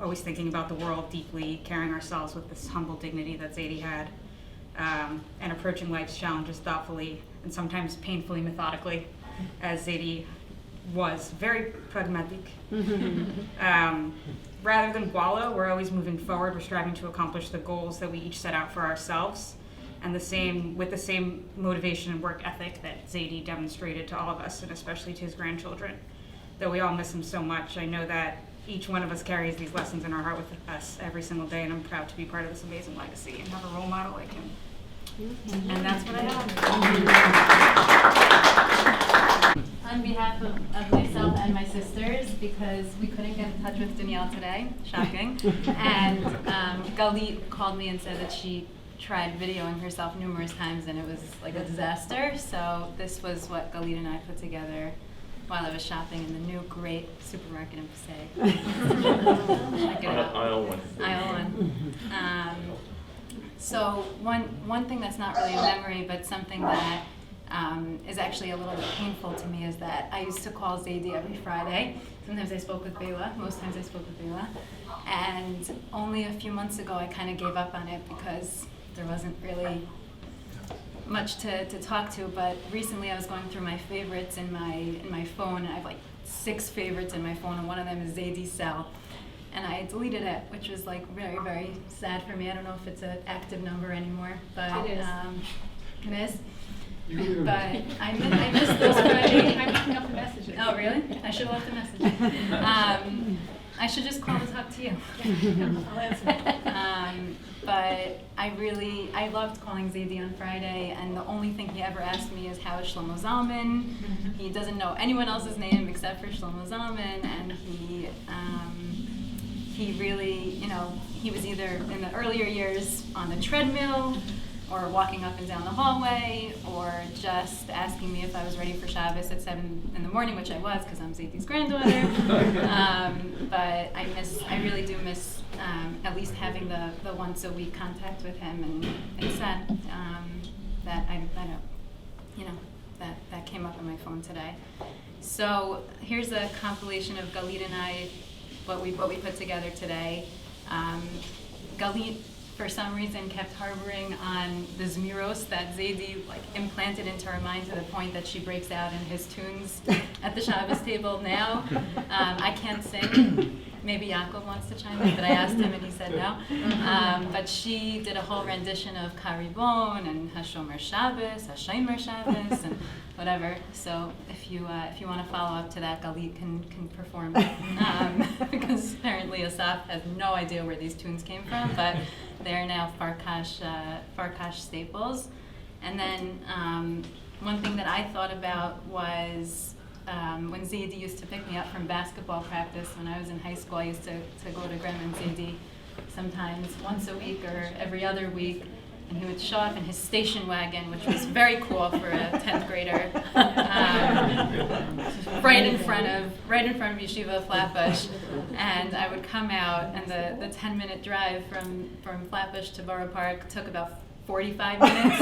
always thinking about the world deeply, carrying ourselves with this humble dignity that Zadie had, and approaching life's challenges thoughtfully and sometimes painfully methodically, as Zadie was very pragmatic. Rather than wallow, we're always moving forward. We're striving to accomplish the goals that we each set out for ourselves, and with the same motivation and work ethic that Zadie demonstrated to all of us, and especially to his grandchildren. Though we all miss him so much, I know that each one of us carries these lessons in our heart with us every single day, and I'm proud to be part of this amazing legacy and have a role model like him. And that's what I have. On behalf of myself and my sisters, because we couldn't get in touch with Danielle today, shocking, and Galit called me and said that she tried videoing herself numerous times and it was like a disaster. So this was what Galit and I put together while I was shopping in the new great supermarket in Passaic. Check it out. Aisle 1. Aisle 1. So one thing that's not really a memory, but something that is actually a little bit painful to me is that I used to call Zadie every Friday. Sometimes I spoke with Bela, most times I spoke with Bela. And only a few months ago I kind of gave up on it because there wasn't really much to talk to, but recently I was going through my favorites in my phone, and I have like 6 favorites in my phone, and one of them is Zadie's cell. And I deleted it, which was like very, very sad for me. I don't know if it's an active number anymore, but It is. It is. But I missed those Friday. I'm picking up the messages. Oh, really? I should have left a message. I should just call to talk to you. I'll answer. But I loved calling Zadie on Friday, and the only thing he ever asked me is how is Shlomo Zalman. He doesn't know anyone else's name except for Shlomo Zalman, and he really, he was either in the earlier years on the treadmill, or walking up and down the hallway, or just asking me if I was ready for Shabbos at 7 in the morning, which I was because I'm Zadie's granddaughter. But I really do miss at least having the once a week contact with him, and it's sad that I don't, that came up on my phone today. So here's a compilation of Galit and I, what we put together today. Galit, for some reason, kept harboring on the Zmiros that Zadie implanted into her mind to the point that she breaks out in his tunes at the Shabbos table now. I can't sing. Maybe Yaakov wants to chime in, but I asked him and he said no. But she did a whole rendition of Karibon and Hashomer Shabbos, Hashomer Shabbos, and whatever. So if you want to follow up to that, Galit can perform it. Because apparently Asaf has no idea where these tunes came from, but they're now Farkash staples. And then one thing that I thought about was when Zadie used to pick me up from basketball practice when I was in high school. I used to go to Grandma and Zadie sometimes once a week or every other week, and he would show up in his station wagon, which was very cool for a 10th grader. right in front of Yeshiva Flatbush, and I would come out, and the 10-minute drive from Flatbush to Borough Park took about 45 minutes,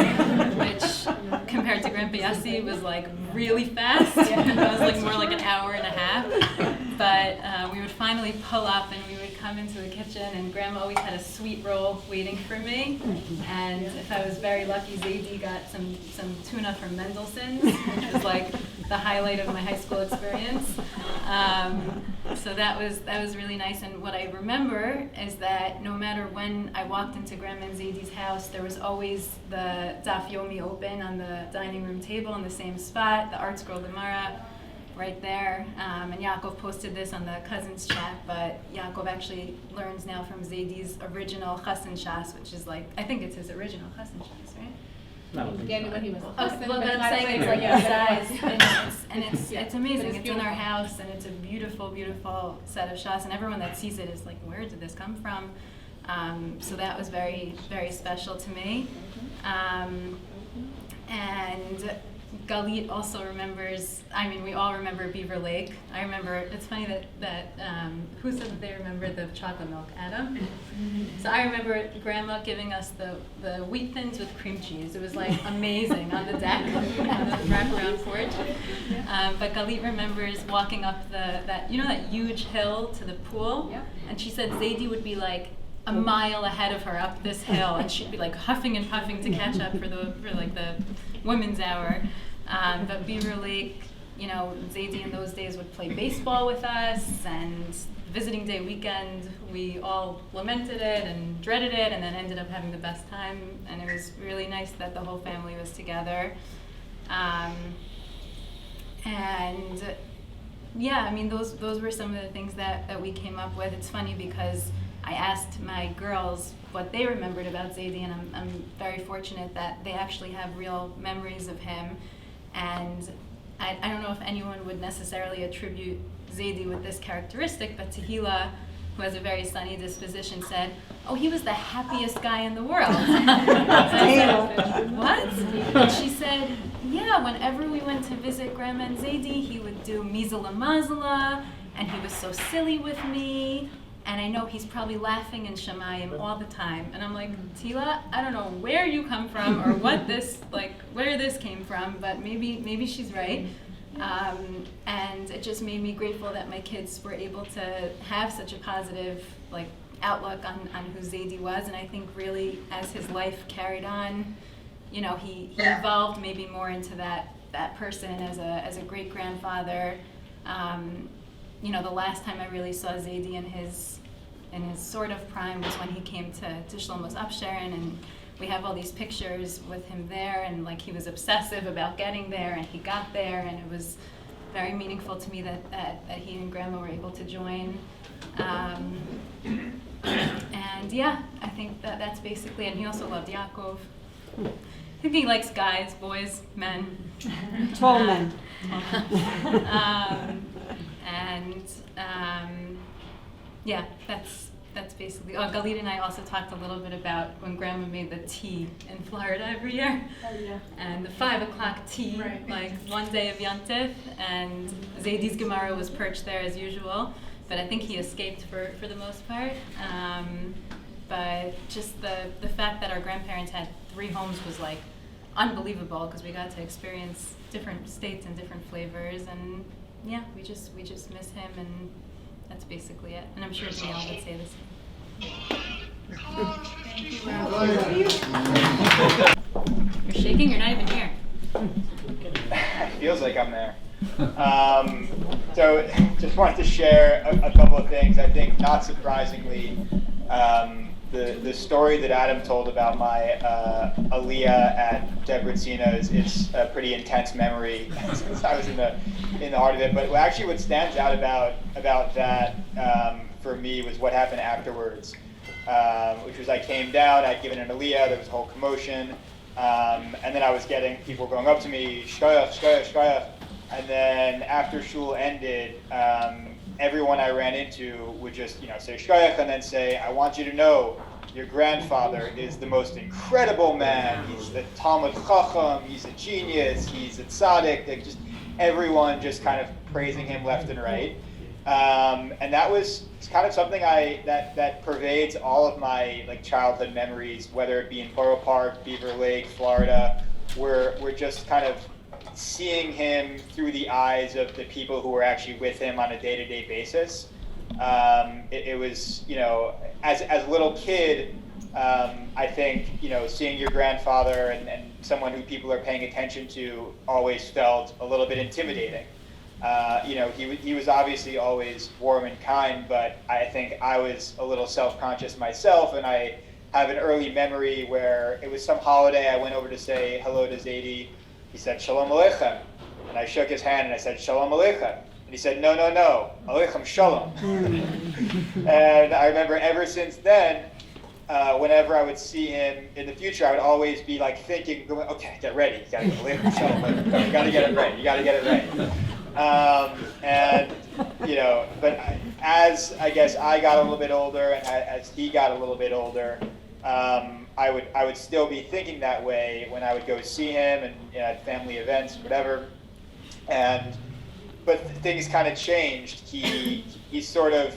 which compared to Grandpa Yossi was like really fast. It was like more like an hour and a half. But we would finally pull up and we would come into the kitchen, and Grandma always had a sweet roll waiting for me. And if I was very lucky, Zadie got some tuna from Mendelssohn's, which was like the highlight of my high school experience. So that was really nice. And what I remember is that no matter when I walked into Grandma and Zadie's house, there was always the Daf Yomi open on the dining room table in the same spot, the Art Scroll Gemara right there. And Yaakov posted this on the cousins chat, but Yaakov actually learns now from Zadie's original Chassan Shas, which is like, I think it's his original Chassan Shas, right? Again, when he was Okay, well, but I'm saying it's like your size, and it's amazing. It's in our house, and it's a beautiful, beautiful set of shots, and everyone that sees it is like, where did this come from? So that was very, very special to me. And Galit also remembers, I mean, we all remember Beaver Lake. I remember, it's funny that who said that they remember the chocolate milk? Adam? So I remember Grandma giving us the wheat thins with cream cheese. It was like amazing on the deck, on the wraparound porch. But Galit remembers walking up that huge hill to the pool, and she said Zadie would be like a mile ahead of her up this hill, and she'd be like huffing and puffing to catch up for the women's hour. But Beaver Lake, Zadie in those days would play baseball with us, and visiting day weekend, we all lamented it and dreaded it, and then ended up having the best time, and it was really nice that the whole family was together. And yeah, I mean, those were some of the things that we came up with. It's funny because I asked my girls what they remembered about Zadie, and I'm very fortunate that they actually have real memories of him. And I don't know if anyone would necessarily attribute Zadie with this characteristic, but Tehila, who has a very sunny disposition, said, "Oh, he was the happiest guy in the world." And I said, "What?" And she said, "Yeah, whenever we went to visit Grandma and Zadie, he would do Mizala Mazala, and he was so silly with me. And I know he's probably laughing in Shemayim all the time." And I'm like, Tila, I don't know where you come from or where this came from, but maybe she's right. And it just made me grateful that my kids were able to have such a positive outlook on who Zadie was. And I think really as his life carried on, he evolved maybe more into that person as a great grandfather. The last time I really saw Zadie in his sort of prime was when he came to Shlomo's Upsharon, and we have all these pictures with him there, and he was obsessive about getting there, and he got there, and it was very meaningful to me that he and Grandma were able to join. And yeah, I think that's basically, and he also loved Yaakov. I think he likes guys, boys, men. Tall men. Yeah, that's basically. Oh, Galit and I also talked a little bit about when Grandma made the tea in Florida every year. Oh, yeah. And the 5 o'clock tea, one day of Yontif, and Zadie's Gemara was perched there as usual, but I think he escaped for the most part. But just the fact that our grandparents had 3 homes was unbelievable, because we got to experience different states and different flavors, and yeah, we just miss him, and that's basically it. And I'm sure Danielle would say the same. You're shaking, you're not even here. It feels like I'm there. So just wanted to share a couple of things. I think, not surprisingly, the story that Adam told about my Aliyah at Debrecen is a pretty intense memory since I was in the heart of it. But actually what stands out about that for me was what happened afterwards, which was I came down, I'd given an Aliyah, there was a whole commotion, and then I was getting people going up to me, shkoyach, shkoyach, shkoyach. And then after shul ended, everyone I ran into would just say shkoyach and then say, "I want you to know your grandfather is the most incredible man. He's the Talmud Chacham, he's a genius, he's a tzaddik. Like just everyone just kind of praising him left and right. And that was kind of something that pervades all of my like childhood memories, whether it be in Borough Park, Beaver Lake, Florida. We're just kind of seeing him through the eyes of the people who were actually with him on a day-to-day basis. It was, as a little kid, I think, seeing your grandfather and someone who people are paying attention to always felt a little bit intimidating. He was obviously always warm and kind, but I think I was a little self-conscious myself, and I have an early memory where it was some holiday. I went over to say hello to Zaidi. He said, Shalom Aleichem. And I shook his hand and I said, Shalom Aleichem. And he said, no, Aleichem Shalom. And I remember ever since then, whenever I would see him in the future, I would always be like thinking, okay, get ready. You gotta go Aleichem Shalom. You gotta get it right. You gotta get it right. But as I guess I got a little bit older and as he got a little bit older, I would still be thinking that way when I would go see him and at family events, whatever. But things kind of changed. He sort of,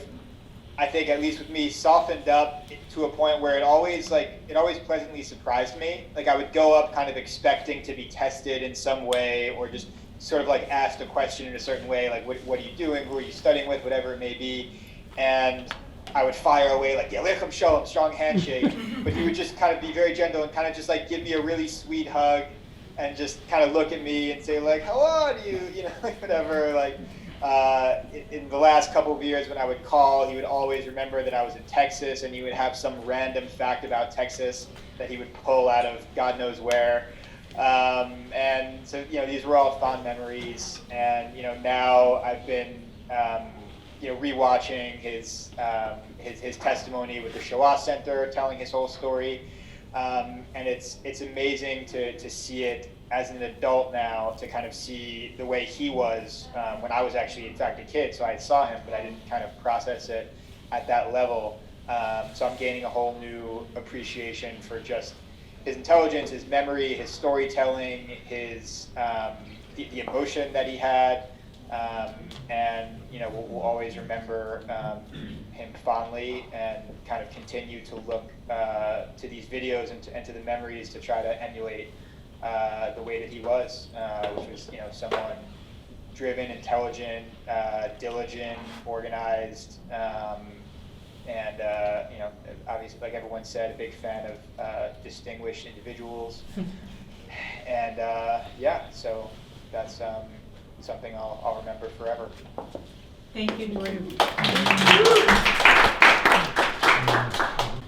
I think at least with me, softened up to a point where it always pleasantly surprised me. Like I would go up kind of expecting to be tested in some way, or just sort of like asked a question in a certain way, like what are you doing, who are you studying with, whatever it may be, and I would fire away like, Aleichem Shalom, strong handshake, but he would just kind of be very gentle and kind of just like give me a really sweet hug and just kind of look at me and say like, how are you, whatever. Like in the last couple of years when I would call, he would always remember that I was in Texas, and he would have some random fact about Texas that he would pull out of God knows where. And so, these were all fond memories, and, now I've been, rewatching his testimony with the Shoah Center, telling his whole story. And it's amazing to see it as an adult now, to kind of see the way he was, when I was actually, in fact, a kid. So I saw him, but I didn't kind of process it at that level. So I'm gaining a whole new appreciation for just his intelligence, his memory, his storytelling, his the emotion that he had, and we'll always remember him fondly, and kind of continue to look to these videos and to the memories to try to emulate the way that he was, which was someone driven, intelligent, diligent, organized. And obviously, like everyone said, a big fan of distinguished individuals. And so that's something I'll remember forever. Thank you, Jordan.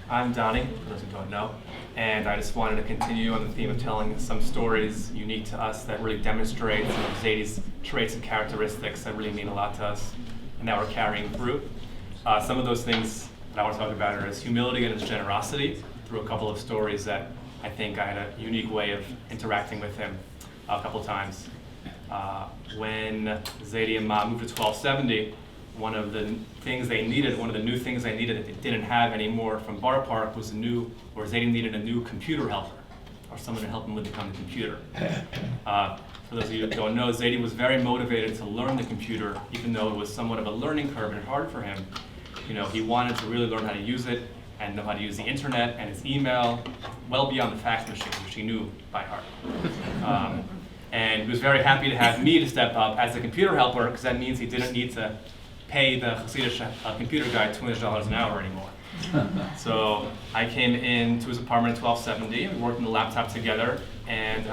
I'm Donnie, for those who don't know, and I just wanted to continue on the theme of telling some stories unique to us that really demonstrate some of Zaidi's traits and characteristics that really mean a lot to us, and that we're carrying through. Some of those things that I want to talk about are his humility and his generosity, through a couple of stories that I think I had a unique way of interacting with him a couple of times. When Zaidi and Ma moved to 1270, one of the new things they needed that they didn't have anymore from Bar Park was Zaidi needed a new computer helper, or someone to help him with the computer. For those of you who don't know, Zaidi was very motivated to learn the computer, even though it was somewhat of a learning curve and hard for him. He wanted to really learn how to use it and know how to use the internet and his email, well beyond the fax machine, which he knew by heart. And he was very happy to have me to step up as a computer helper, because that means he didn't need to pay the Hasidic computer guy $200 an hour anymore. So I came into his apartment at 1270, we worked on the laptop together, and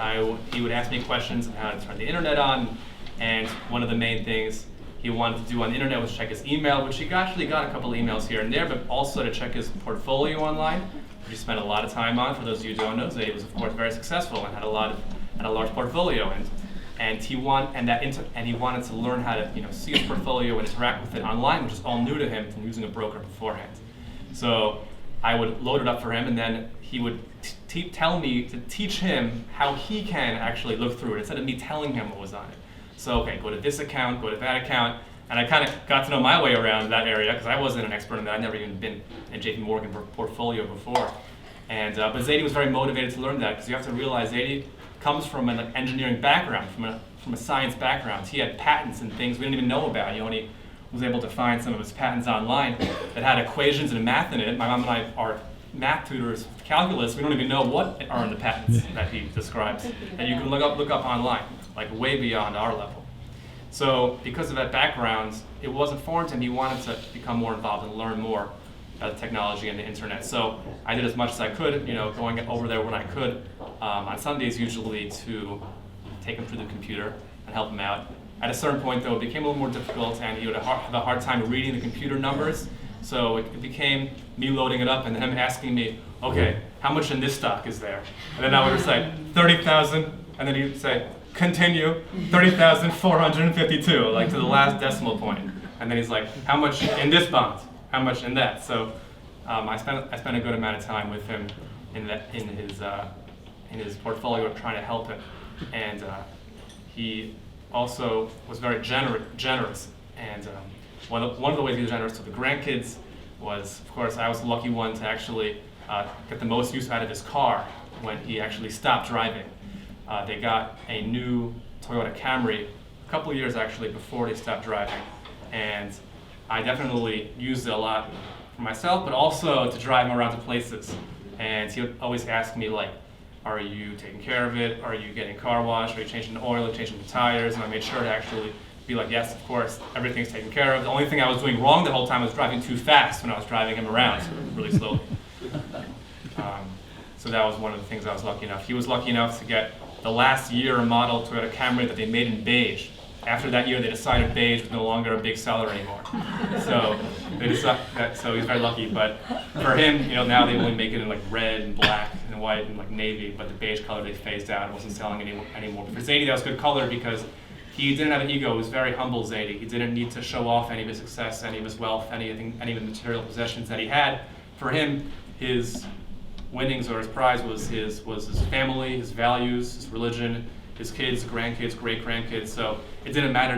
he would ask me questions on how to turn the internet on, and one of the main things he wanted to do on the internet was check his email, which he actually got a couple of emails here and there, but also to check his portfolio online, which he spent a lot of time on. For those of you who don't know, Zaidi was of course very successful and had a large portfolio, and he wanted to learn how to see his portfolio and interact with it online, which is all new to him from using a broker beforehand. So I would load it up for him, and then he would tell me to teach him how he can actually look through it instead of me telling him what was on it. So okay, go to this account, go to that account, And I kind of got to know my way around that area because I wasn't an expert in that. I'd never even been in JP Morgan portfolio before. And but Zaidi was very motivated to learn that because you have to realize Zaidi comes from an engineering background, from a science background. He had patents and things we didn't even know about. He only was able to find some of his patents online that had equations and math in it. My mom and I are math tutors with calculus. We don't even know what are in the patents that he describes that you can look up online, like way beyond our level. So because of that background, it wasn't foreign to him. He wanted to become more involved and learn more about the technology and the internet. So I did as much as I could, going over there when I could on Sundays usually to take him through the computer and help him out. At a certain point though, it became a little more difficult and he would have a hard time reading the computer numbers. So it became me loading it up and then him asking me, okay, how much in this stock is there? And then I would recite 30,000, and then he'd say, continue, 30,452, like to the last decimal point. And then he's like, how much in this bond? How much in that? So I spent a good amount of time with him in his portfolio trying to help him. And he also was very generous. And one of the ways he was generous to the grandkids was, of course, I was the lucky one to actually get the most use out of his car when he actually stopped driving. They got a new Toyota Camry a couple of years actually before they stopped driving. And I definitely used it a lot for myself, but also to drive him around to places. And he would always ask me like, are you taking care of it? Are you getting car wash? Are you changing the oil? Are you changing the tires? And I made sure to actually be like, yes, of course, everything's taken care of. The only thing I was doing wrong the whole time was driving too fast when I was driving him around really slowly. So that was one of the things I was lucky enough. He was lucky enough to get the last year model Toyota Camry that they made in beige. After that year, they decided beige was no longer a big seller anymore. So so he's very lucky. But for him, now they only make it in like red and black and white and like navy. But the beige color they phased out. It wasn't selling anymore. But for Zaidi, that was good color because he didn't have an ego. He was very humble, Zaidi. He didn't need to show off any of his success, any of his wealth, any of the material possessions that he had. For him, his winnings or his prize was his family, his values, his religion, his kids, grandkids, great-grandkids. So it didn't matter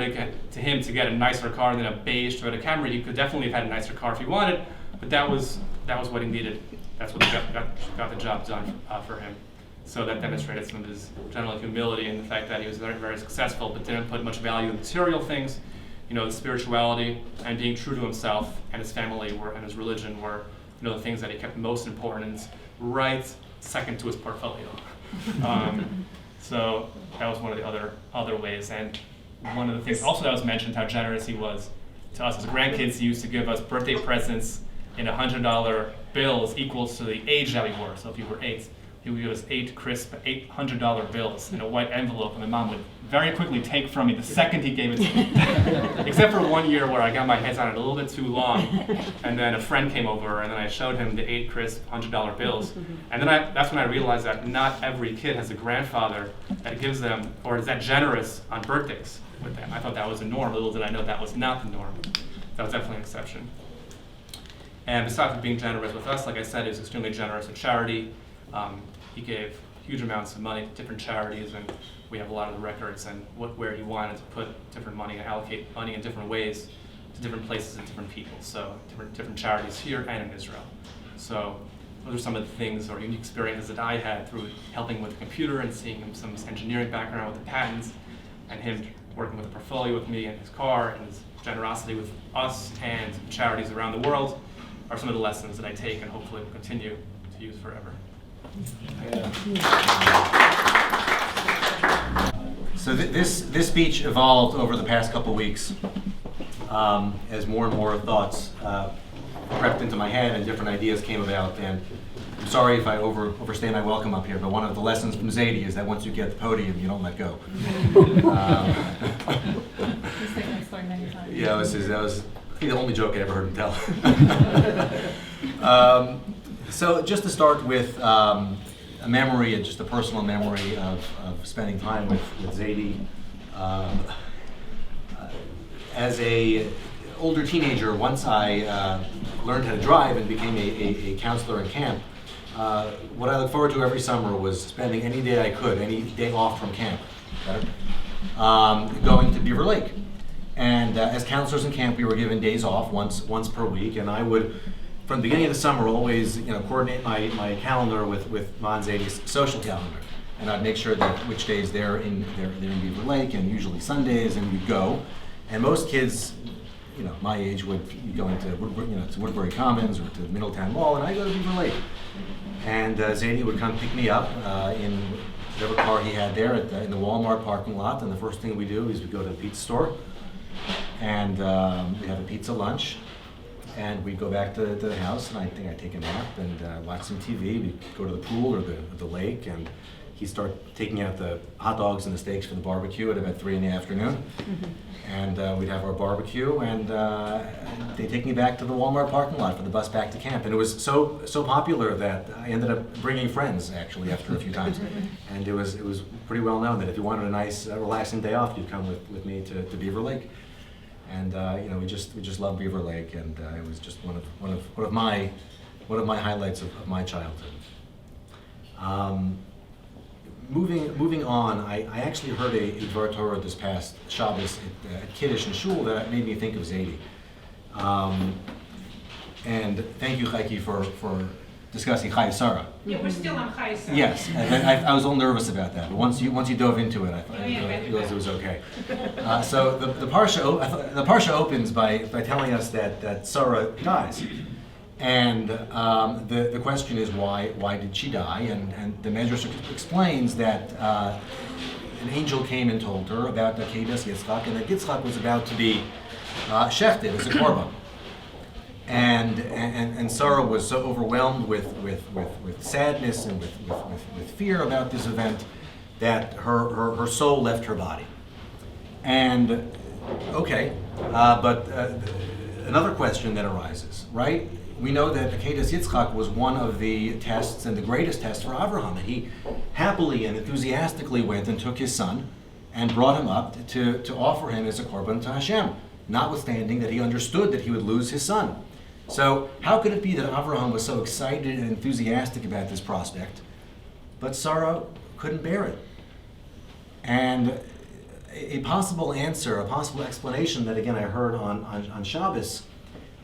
to him to get a nicer car than a beige Toyota Camry. He could definitely have had a nicer car if he wanted, but that was what he needed. That's what got the job done for him. So that demonstrated some of his general humility and the fact that he was very, very successful, but didn't put much value in material things. The spirituality and being true to himself and his family and his religion were the things that he kept most important and right second to his portfolio. So that was one of the other ways. And one of the things also that was mentioned, how generous he was to us as grandkids. He used to give us birthday presents in $100 bills equals to the age that we were. So if you were 8, he would give us 8 crisp $800 bills in a white envelope, and my mom would very quickly take from me the second he gave it to me. Except for one year where I got my hands on it a little bit too long, and then a friend came over, and then I showed him the 8 crisp $100 bills. And then that's when I realized that not every kid has a grandfather that gives them, or is that generous on birthdays with them. I thought that was the norm. Little did I know that was not the norm. That was definitely an exception. And besides being generous with us, like I said, he was extremely generous at charity. He gave huge amounts of money to different charities, and we have a lot of the records and where he wanted to put different money and allocate money in different ways to different places and different people. So different charities here and in Israel. So those are some of the things or unique experiences that I had through helping with the computer and seeing him some engineering background with the patents, and him working with the portfolio with me and his car, and his generosity with us and charities around the world are some of the lessons that I take and hopefully will continue to use forever. So this speech evolved over the past couple weeks as more and more thoughts crept into my head and different ideas came about. And I'm sorry if I overstay my welcome up here, but one of the lessons from Zaidi is that once you get the podium, you don't let go. He's taken that story many times. Yeah, that was the only joke I ever heard him tell. So just to start with a memory, just a personal memory of spending time with Zaidi. As a older teenager, once I learned how to drive and became a counselor in camp, what I looked forward to every summer was spending any day I could, any day off from camp, going to Beaver Lake. And as counselors in camp, we were given days off once per week, and I would, from the beginning of the summer, always coordinate my calendar with Mon Zadie's social calendar, and I'd make sure that which days they're in Beaver Lake, and usually Sundays, and we'd go. And most kids, my age would go into to Woodbury Commons or to Middletown Mall, and I go to Beaver Lake. And Zadie would come pick me up in whatever car he had there in the Walmart parking lot. And the first thing we do is we go to the pizza store, and we have a pizza lunch, and we go back to the house, and I think I take a nap and watch some TV. We go to the pool or the lake, and he start taking out the hot dogs and the steaks for the barbecue at about 3 in the afternoon. And we'd have our barbecue, and they take me back to the Walmart parking lot for the bus back to camp. And it was so popular that I ended up bringing friends actually after a few times. And it was pretty well known that if you wanted a nice, relaxing day off, you'd come with me to Beaver Lake. And we just loved Beaver Lake, and it was just one of my highlights of my childhood. Moving on, I actually heard a Dvar Torah this past Shabbos at Kiddush and Shul that made me think of Zadie. And thank you, Chaiki, for discussing Chai Sarah. Yeah, we're still on Chai Sarah. Yes, and I was a little nervous about that, but once you dove into it, I thought it was okay. So the parsha opens by telling us that Sarah dies. And the question is why did she die? And the Medrash explains that an angel came and told her about the Akedas Yitzchak, and that Yitzchak was about to be shechted as a korban. And Sarah was so overwhelmed with sadness and with fear about this event that her soul left her body. And okay, but another question then arises, right? We know that Akedas Yitzchak was one of the tests and the greatest test for Avraham. And he happily and enthusiastically went and took his son and brought him up to offer him as a korban to Hashem, notwithstanding that he understood that he would lose his son. So how could it be that Avraham was so excited and enthusiastic about this prospect, but Sarah couldn't bear it? And a possible answer, a possible explanation that again I heard on Shabbos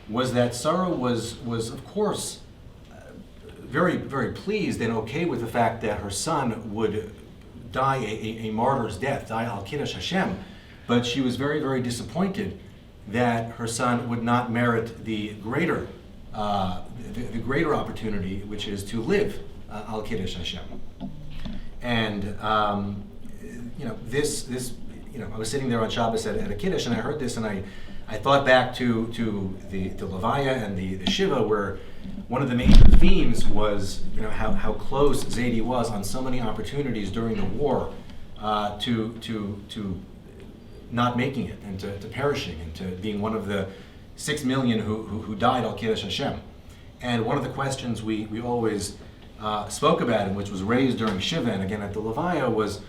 was that Sarah was of course very, very pleased and okay with the fact that her son would die a martyr's death, die al Kiddush Hashem, but she was very, very disappointed that her son would not merit the greater opportunity, which is to live al Kiddush Hashem. And this I was sitting there on Shabbos at a Kiddush, and I heard this, and I thought back to the Levaya and the Shiva, where one of the major themes was how close Zadie was on so many opportunities during the war to not making it and to perishing and to being one of the 6 million who died al Kiddush Hashem. And one of the questions we always spoke about, and which was raised during Shiva and again at the Levaya, was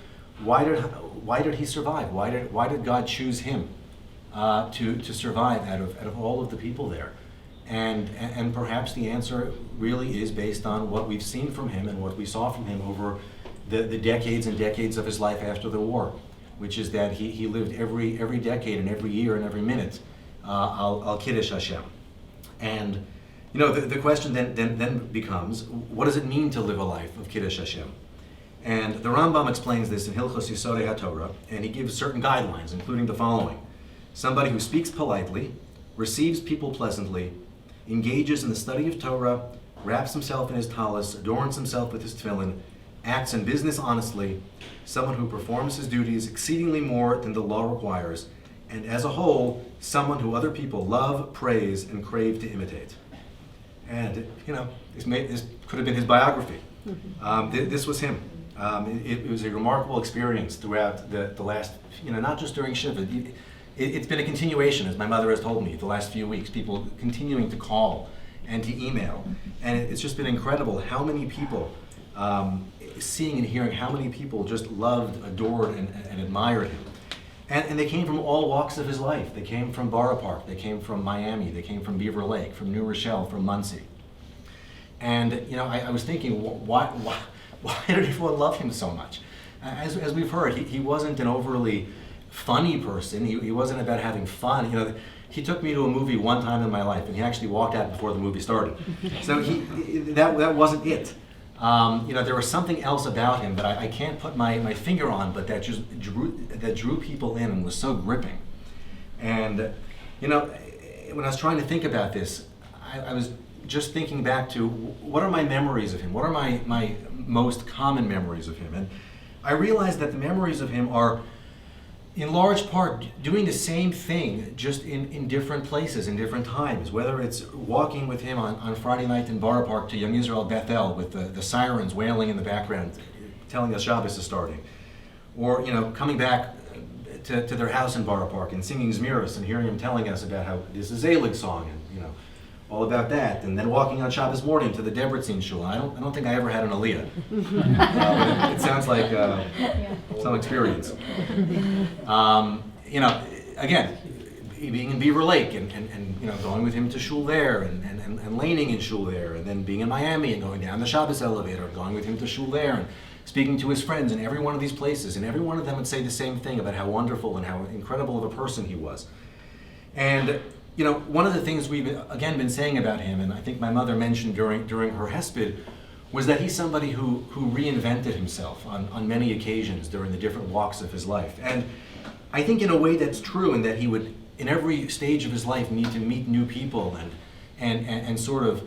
why did he survive? Why did God choose him to survive out of all of the people there? And perhaps the answer really is based on what we've seen from him and what we saw from him over the decades and decades of his life after the war, which is that he lived every decade and every year and every minute al Kiddush Hashem. And the question then becomes, what does it mean to live a life of Kiddush Hashem? And the Rambam explains this in Hilchos Yisodei HaTorah, and he gives certain guidelines, including the following: somebody who speaks politely, receives people pleasantly, engages in the study of Torah, wraps himself in his talis, adorns himself with his tefillin, acts in business honestly, someone who performs his duties exceedingly more than the law requires, and as a whole, someone who other people love, praise, and crave to imitate. And, this could have been his biography. This was him. It was a remarkable experience throughout the last, not just during Shiva. It's been a continuation, as my mother has told me, the last few weeks, people continuing to call and to email. And it's just been incredible how many people, seeing and hearing how many people just loved, adored, and admired him. And they came from all walks of his life. They came from Borough Park, they came from Miami, they came from Beaver Lake, from New Rochelle, from Muncie. And I was thinking, why did everyone love him so much? As we've heard, he wasn't an overly funny person. He wasn't about having fun. You know, he took me to a movie one time in my life, and he actually walked out before the movie started. So that wasn't it. You know, there was something else about him that I can't put my finger on, but that just drew people in and was so gripping. And you know, when I was trying to think about this, I was just thinking back to what are my memories of him? What are my most common memories of him? And I realized that the memories of him are, in large part, doing the same thing, just in different places, in different times. Whether it's walking with him on Friday night in Borough Park to Young Israel Bethel with the sirens wailing in the background, telling us Shabbos is starting. Or, you know, coming back to their house in Borough Park and singing Zmiris and hearing him telling us about how this is a Zelig song and, you know, all about that. And then walking on Shabbos morning to the Debrecen Shul. I don't think I ever had an Aliyah. But it sounds like some experience. You know, again, being in Beaver Lake and you know, going with him to shul there and laning in shul there, and then being in Miami and going down the Shabbos elevator and going with him to shul there and speaking to his friends in every one of these places, and every one of them would say the same thing about how wonderful and how incredible of a person he was. And you know, one of the things we've again been saying about him, and I think my mother mentioned during her hesped, was that he's somebody who reinvented himself on many occasions during the different walks of his life. And I think in a way that's true, in that he would, in every stage of his life, need to meet new people and sort of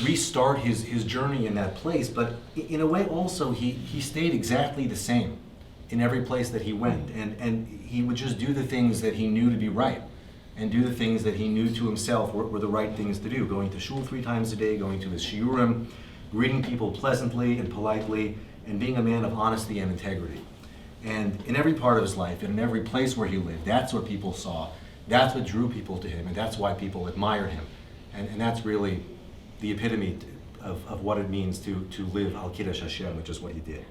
restart his journey in that place. But in a way also, he stayed exactly the same in every place that he went. And he would just do the things that he knew to be right, and do the things that he knew to himself were the right things to do. Going to shul 3 times a day, going to his shiurim, greeting people pleasantly and politely, and being a man of honesty and integrity. And in every part of his life, and in every place where he lived, that's what people saw. That's what drew people to him, and that's why people admired him. And that's really the epitome of what it means to live Al Kiddush Hashem, which is what he did.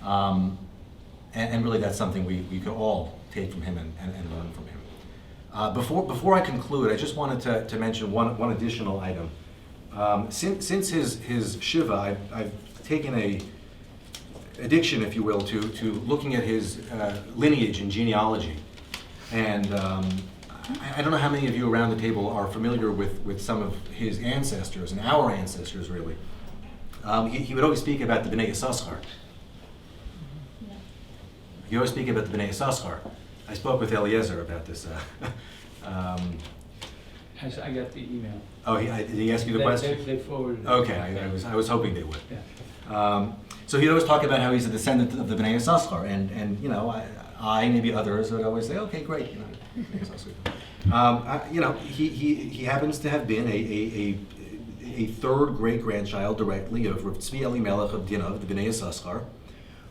And really that's something we could all take from him and learn from him. Before I conclude, I just wanted to mention one additional item. Since his Shiva, I've taken a addiction, if you will, to looking at his lineage and genealogy. And I don't know how many of you around the table are familiar with some of his ancestors, and our ancestors, really. He would always speak about the Bnei Yissaschar. He always speak about the Bnei Yissaschar. I spoke with Eliezer about this. I got the email. Oh, did he ask you the question? They forwarded it. Okay, I was hoping they would. Yeah. So he'd always talk about how he's a descendant of the Bnei Yissaschar, and you know, I maybe others would always say, okay, great, you know, Bnei Yissaschar. You know, he happens to have been a third great grandchild directly of Rav Tzvi Elimelech of Dinov, the Bnei Yissaschar,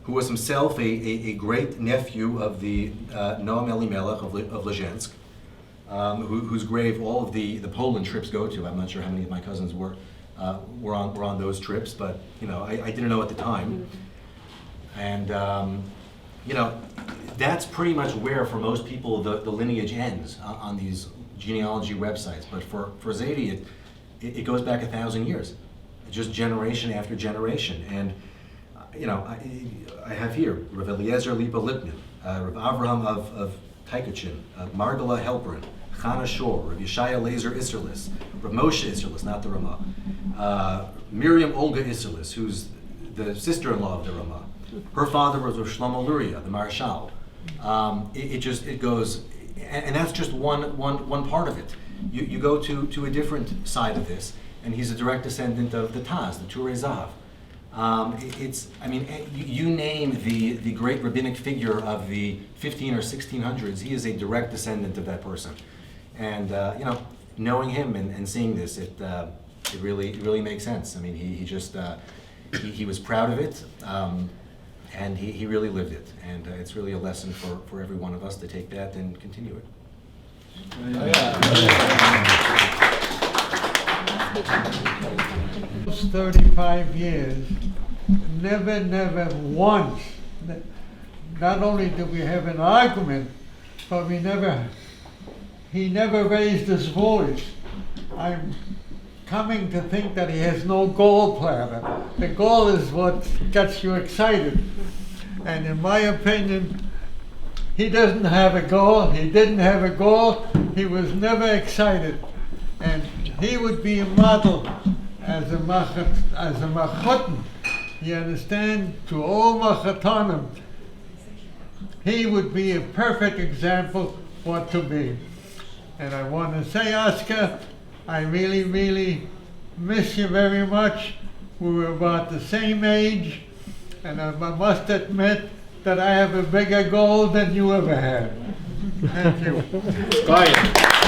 who was himself a great nephew of the Noam Elimelech of Lezhensk, whose grave all of the Poland trips go to. I'm not sure how many of my cousins were on those trips, but you know, I didn't know at the time. And you know, that's pretty much where, for most people, the lineage ends on these genealogy websites. But for Zadie, it goes back 1,000 years, just generation after generation. And you know, I have here Rav Eliezer Lipa Lipnin, Rav Avraham of Taikachin, Margala Helperin, Chana Shor, Rav Yeshaya Lazer Isserlis, Rav Moshe Isserlis, not the Ramah, Miriam Olga Isserlis, who's the sister-in-law of the Ramah. Her father was Rav Shlomo Luria, the Marshal. It goes, and that's just one part of it. You go to a different side of this, and he's a direct descendant of the Taz, the Turei Zahav. I mean, you name the great rabbinic figure of the 15 or 1600s, he is a direct descendant of that person. And you know, knowing him and seeing this, it really makes sense. I mean, he just he was proud of it, and he really lived it. And it's really a lesson for every one of us to take that and continue it. Those 35 years, never once, not only did we have an argument, but he never raised his voice. I'm coming to think that he has no gallbladder. The gall is what gets you excited. And in my opinion, he doesn't have a goal. He didn't have a goal. He was never excited. And he would be a model as a machotan. You understand? To all machatonim. He would be a perfect example what to be. And I want to say, Oscar, I really, really miss you very much. We were about the same age, and I must admit that I have a bigger goal than you ever had. Thank you. Quiet.